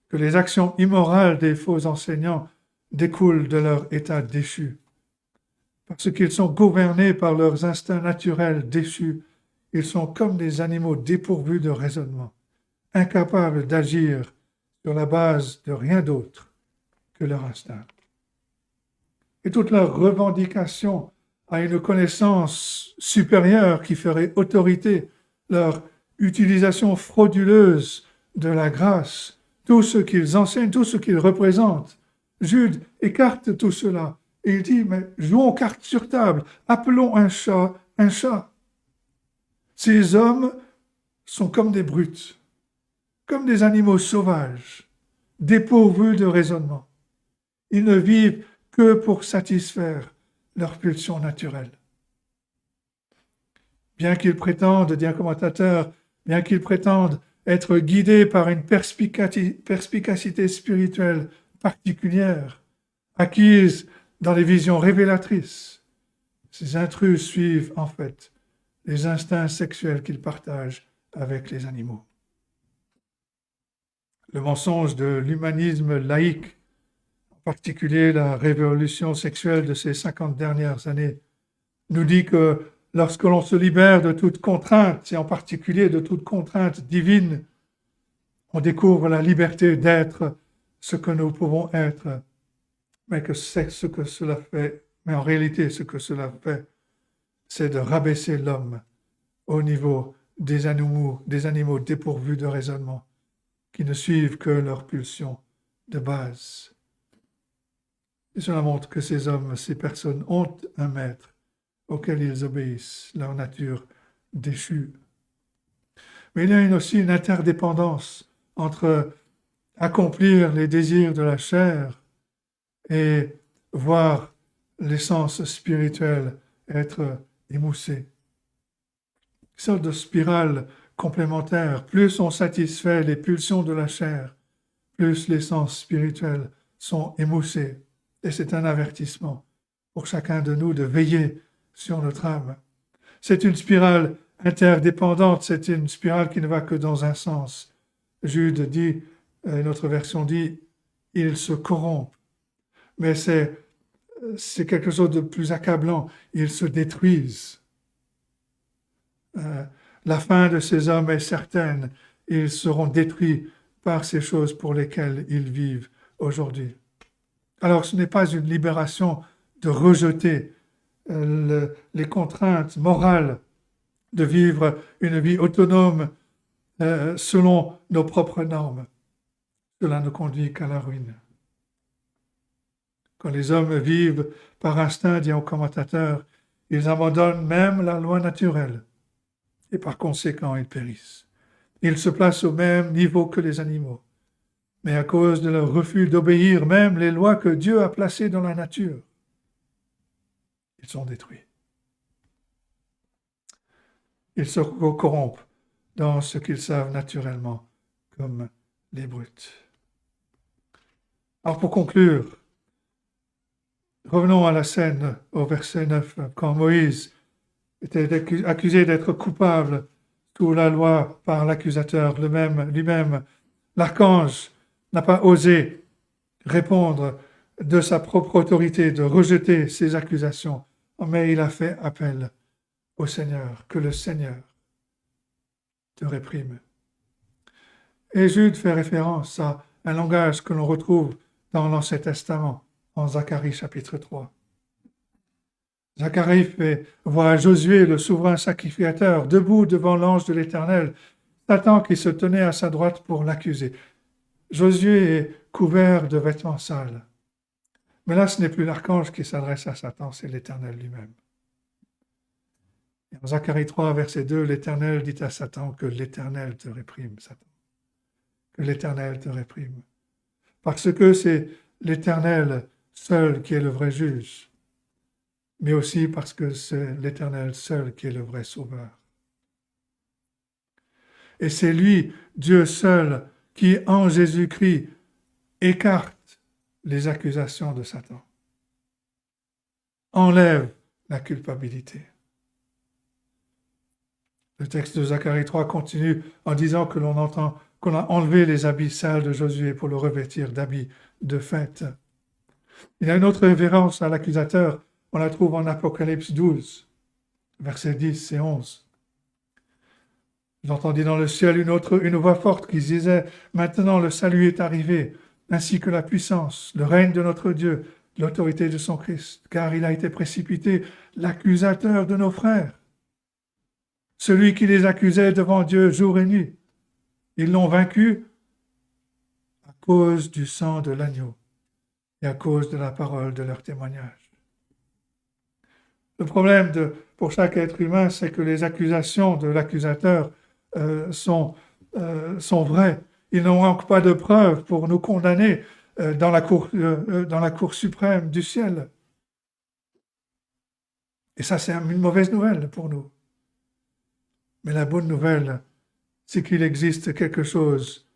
que les actions immorales des faux enseignants découlent de leur état déchu. Parce qu'ils sont gouvernés par leurs instincts naturels déchus, ils sont comme des animaux dépourvus de raisonnement, incapables d'agir sur la base de rien d'autre que leur instinct. Et toute leur revendication à une connaissance supérieure qui ferait autorité, leur utilisation frauduleuse de la grâce, tout ce qu'ils enseignent, tout ce qu'ils représentent. Jude écarte tout cela et il dit, mais jouons cartes sur table, appelons un chat un chat. Ces hommes sont comme des brutes, comme des animaux sauvages, dépourvus de raisonnement. Ils ne vivent que pour satisfaire leur pulsion naturelle. Bien qu'ils prétendent, dit un commentateur, bien qu'ils prétendent être guidés par une perspicacité spirituelle particulière, acquise dans les visions révélatrices. Ces intrus suivent en fait les instincts sexuels qu'ils partagent avec les animaux. Le mensonge de l'humanisme laïque, en particulier la révolution sexuelle de ces 50 dernières années, nous dit que lorsque l'on se libère de toute contrainte, et en particulier de toute contrainte divine, on découvre la liberté d'être ce que nous pouvons être, mais que c'est ce que cela fait. Mais en réalité, ce que cela fait, c'est de rabaisser l'homme au niveau des animaux dépourvus de raisonnement, qui ne suivent que leurs pulsions de base. Et cela montre que ces hommes, ces personnes ont un maître auquel ils obéissent, leur nature déchue. Mais il y a aussi une interdépendance entre accomplir les désirs de la chair et voir l'essence spirituelle être émoussée. Une sorte de spirale complémentaire. Plus on satisfait les pulsions de la chair, plus l'essence spirituelle sont émoussées. Et c'est un avertissement pour chacun de nous de veiller sur notre âme. C'est une spirale interdépendante, c'est une spirale qui ne va que dans un sens. Jude dit, notre version dit, ils se corrompent. Mais c'est quelque chose de plus accablant, ils se détruisent. La fin de ces hommes est certaine, ils seront détruits par ces choses pour lesquelles ils vivent aujourd'hui. Alors ce n'est pas une libération de rejeter les contraintes morales, de vivre une vie autonome selon nos propres normes. Cela ne conduit qu'à la ruine. Quand les hommes vivent par instinct, dit un commentateur, ils abandonnent même la loi naturelle et par conséquent ils périssent. Ils se placent au même niveau que les animaux, mais à cause de leur refus d'obéir même les lois que Dieu a placées dans la nature, ils sont détruits. Ils se corrompent dans ce qu'ils savent naturellement comme les brutes. Alors pour conclure, revenons à la scène au verset 9, quand Moïse était accusé d'être coupable sous la loi par l'accusateur lui-même. L'archange n'a pas osé répondre de sa propre autorité, de rejeter ces accusations, mais il a fait appel au Seigneur, que le Seigneur te réprime. Et Jude fait référence à un langage que l'on retrouve dans l'Ancien Testament, en Zacharie chapitre 3. Zacharie voit Josué, le souverain sacrificateur, debout devant l'ange de l'Éternel, Satan qui se tenait à sa droite pour l'accuser. Josué est couvert de vêtements sales. Mais là, ce n'est plus l'archange qui s'adresse à Satan, c'est l'Éternel lui-même. Et en Zacharie 3, verset 2, l'Éternel dit à Satan que l'Éternel te réprime, Satan. Que l'Éternel te réprime. Parce que c'est l'Éternel seul qui est le vrai juge, mais aussi parce que c'est l'Éternel seul qui est le vrai sauveur. Et c'est lui, Dieu seul, qui, en Jésus-Christ, écarte les accusations de Satan, enlève la culpabilité. Le texte de Zacharie 3 continue en disant que l'on a enlevé les habits sales de Josué pour le revêtir d'habits de fête. Il y a une autre référence à l'accusateur, on la trouve en Apocalypse 12, versets 10 et 11. J'entendis dans le ciel une voix forte qui disait « Maintenant le salut est arrivé, ainsi que la puissance, le règne de notre Dieu, l'autorité de son Christ, car il a été précipité, l'accusateur de nos frères, celui qui les accusait devant Dieu jour et nuit. Ils l'ont vaincu à cause du sang de l'agneau et à cause de la parole de leur témoignage. » Le problème pour chaque être humain, c'est que les accusations de l'accusateur sont vraies. Il ne manque pas de preuves pour nous condamner dans la cour suprême du ciel. Et ça, c'est une mauvaise nouvelle pour nous. Mais la bonne nouvelle, c'est qu'il existe quelque chose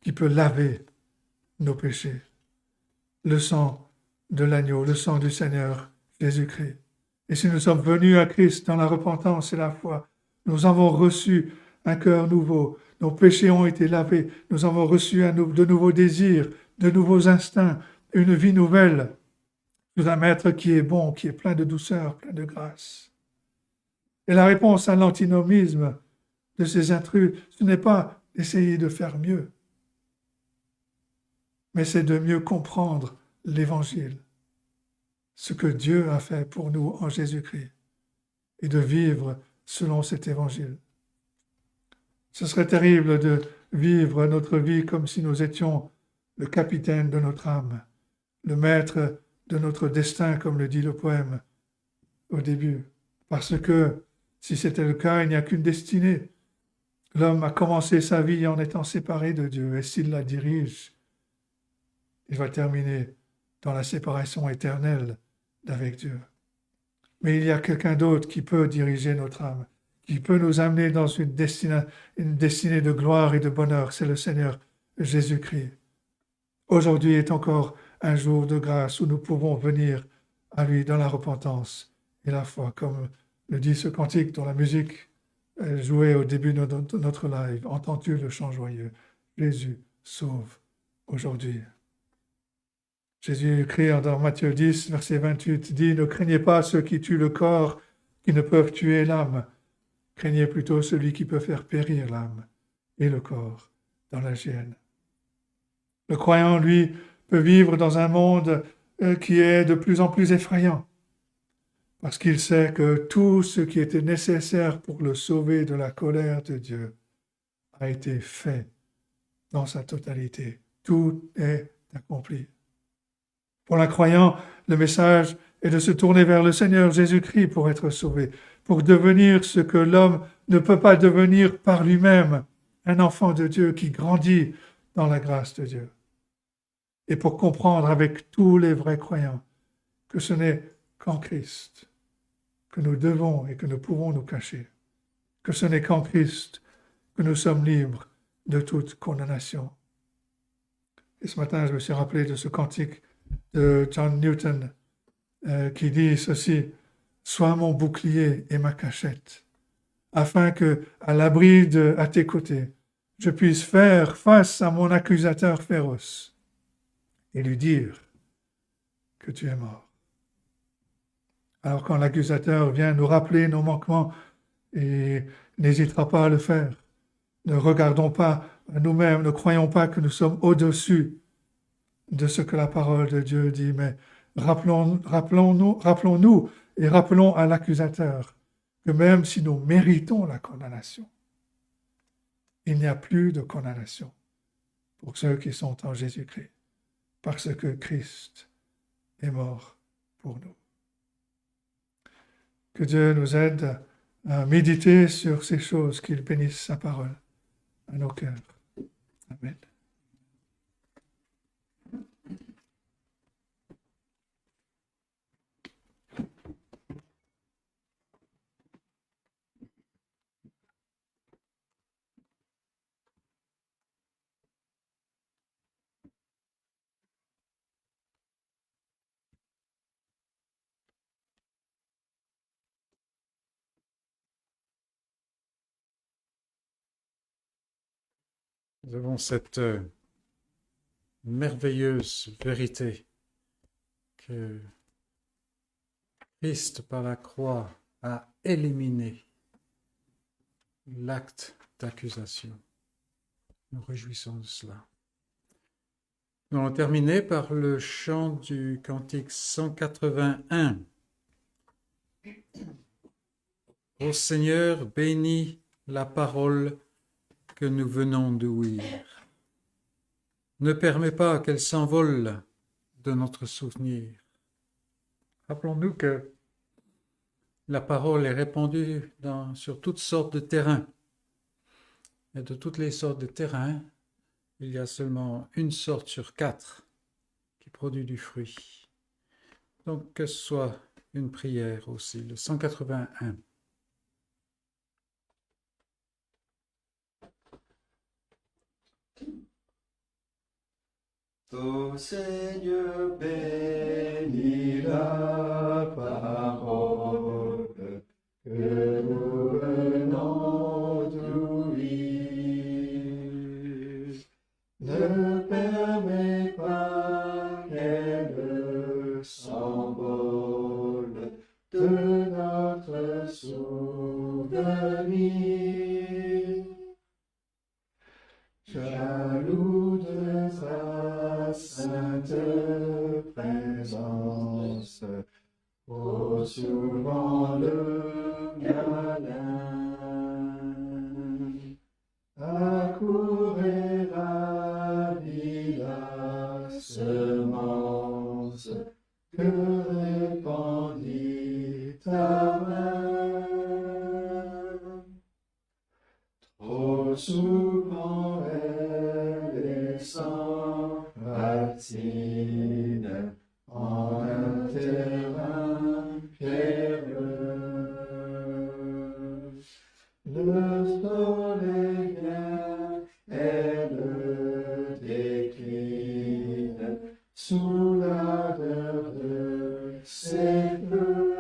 qui peut laver nos péchés. Le sang de l'agneau, le sang du Seigneur Jésus-Christ. Et si nous sommes venus à Christ dans la repentance et la foi, nous avons reçu un cœur nouveau, nos péchés ont été lavés, nous avons reçu de nouveaux désirs, de nouveaux instincts, une vie nouvelle, sous un maître qui est bon, qui est plein de douceur, plein de grâce. Et la réponse à l'antinomisme de ces intrus, ce n'est pas d'essayer de faire mieux, mais c'est de mieux comprendre l'Évangile, ce que Dieu a fait pour nous en Jésus-Christ, et de vivre selon cet Évangile. Ce serait terrible de vivre notre vie comme si nous étions le capitaine de notre âme, le maître de notre destin, comme le dit le poème au début. Parce que si c'était le cas, il n'y a qu'une destinée. L'homme a commencé sa vie en étant séparé de Dieu, et s'il la dirige, il va terminer dans la séparation éternelle d'avec Dieu. Mais il y a quelqu'un d'autre qui peut diriger notre âme, qui peut nous amener dans une destinée de gloire et de bonheur. C'est le Seigneur Jésus-Christ. Aujourd'hui est encore un jour de grâce où nous pouvons venir à lui dans la repentance et la foi, comme le dit ce cantique dont la musique est jouée au début de notre live. Entends-tu le chant joyeux? Jésus sauve aujourd'hui. Jésus écrit dans Matthieu 10, verset 28, dit « Ne craignez pas ceux qui tuent le corps, qui ne peuvent tuer l'âme. Craignez plutôt celui qui peut faire périr l'âme et le corps dans la géhenne. » Le croyant, lui, peut vivre dans un monde qui est de plus en plus effrayant, parce qu'il sait que tout ce qui était nécessaire pour le sauver de la colère de Dieu a été fait dans sa totalité. Tout est accompli. Pour l'incroyant, le message est de se tourner vers le Seigneur Jésus-Christ pour être sauvé, pour devenir ce que l'homme ne peut pas devenir par lui-même, un enfant de Dieu qui grandit dans la grâce de Dieu. Et pour comprendre avec tous les vrais croyants que ce n'est qu'en Christ que nous devons et que nous pouvons nous cacher, que ce n'est qu'en Christ que nous sommes libres de toute condamnation. Et ce matin, je me suis rappelé de ce cantique de John Newton qui dit ceci: « Sois mon bouclier et ma cachette, afin que, à l'abri à tes côtés, je puisse faire face à mon accusateur féroce et lui dire que tu es mort. » Alors quand l'accusateur vient nous rappeler nos manquements, et n'hésitera pas à le faire, ne regardons pas à nous-mêmes, ne croyons pas que nous sommes au-dessus de ce que la parole de Dieu dit, mais rappelons-nous et rappelons à l'accusateur que même si nous méritons la condamnation, il n'y a plus de condamnation pour ceux qui sont en Jésus-Christ, parce que Christ est mort pour nous. Que Dieu nous aide à méditer sur ces choses, qu'il bénisse sa parole à nos cœurs. Amen. Nous avons cette merveilleuse vérité que Christ par la croix a éliminé l'acte d'accusation. Nous réjouissons de cela. Nous allons terminer par le chant du cantique 181. Ô Seigneur, bénis la parole que nous venons d'ouïr. Ne permets pas qu'elle s'envole de notre souvenir. Rappelons-nous que la parole est répandue sur toutes sortes de terrains. Et de toutes les sortes de terrains, il y a seulement une sorte sur 4 qui produit du fruit. Donc que ce soit une prière aussi, le 181. Ô Seigneur, bénis la parole que nous venons d'ouïr. Ne permets pas qu'elle s'envole de notre souvenir. Jaloux de ta sainte présence, ô souvent le câlin, accours et ravis la semence que répandit ta main. Trop souvent elle est sans racine en un terrain pierreux. Le soleil vient, elle décline sous l'ardeur de ses feux.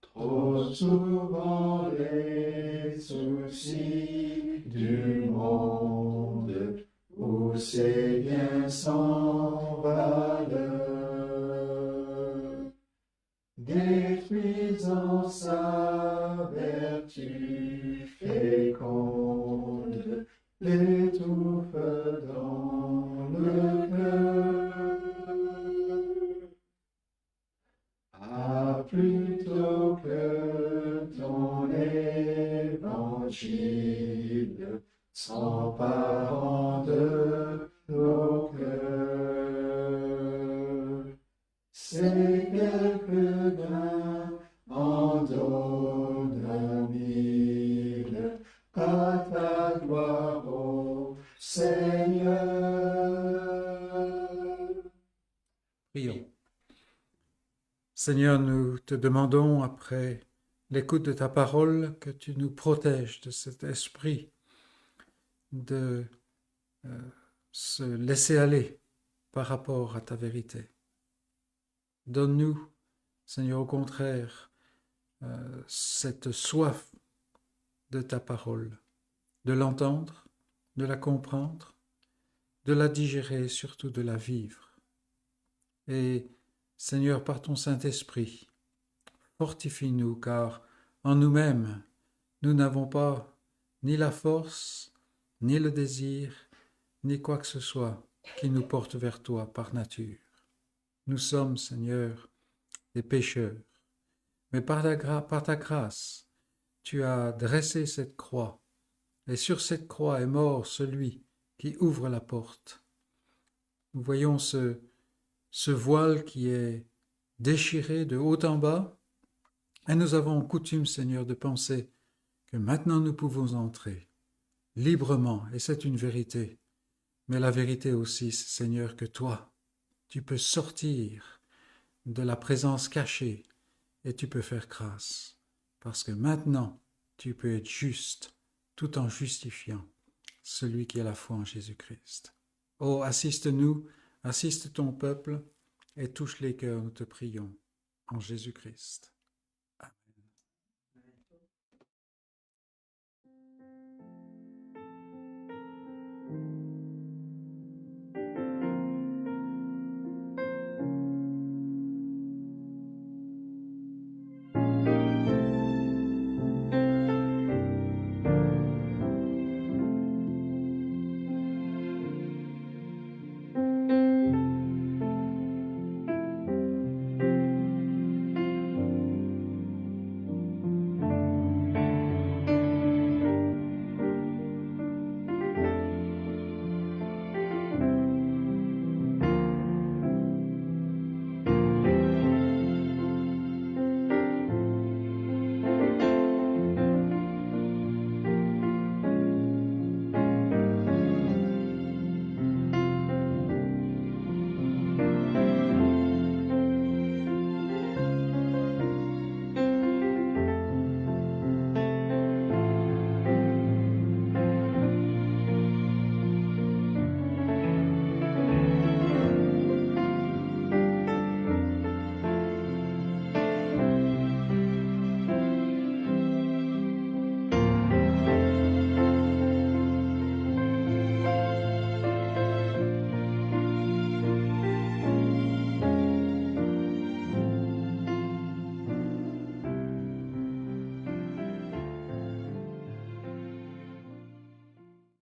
Trop souvent les soucis du monde où ses biens sans valeur, détruisant sa vertu féconde, l'étouffe dans le cœur. Ah, plutôt que ton évangile s'emparant de nos cœurs, c'est quelques grains en donne mille à ta gloire, ô Seigneur. Prions. Seigneur, nous te demandons, après l'écoute de ta parole, que tu nous protèges de cet esprit de se laisser aller par rapport à ta vérité. Donne-nous, Seigneur, au contraire, cette soif de ta parole, de l'entendre, de la comprendre, de la digérer et surtout de la vivre. Et Seigneur, par ton Saint-Esprit, fortifie-nous, car en nous-mêmes, nous n'avons pas ni la force, ni le désir, ni quoi que ce soit qui nous porte vers toi par nature. Nous sommes, Seigneur, des pécheurs, mais par ta grâce, tu as dressé cette croix, et sur cette croix est mort celui qui ouvre la porte. Nous voyons ce voile qui est déchiré de haut en bas, et nous avons coutume, Seigneur, de penser que maintenant nous pouvons entrer librement, et c'est une vérité. Mais la vérité aussi, Seigneur, que toi, tu peux sortir de la présence cachée et tu peux faire grâce, parce que maintenant, tu peux être juste tout en justifiant celui qui a la foi en Jésus-Christ. Oh, assiste-nous, assiste ton peuple et touche les cœurs, nous te prions, en Jésus-Christ.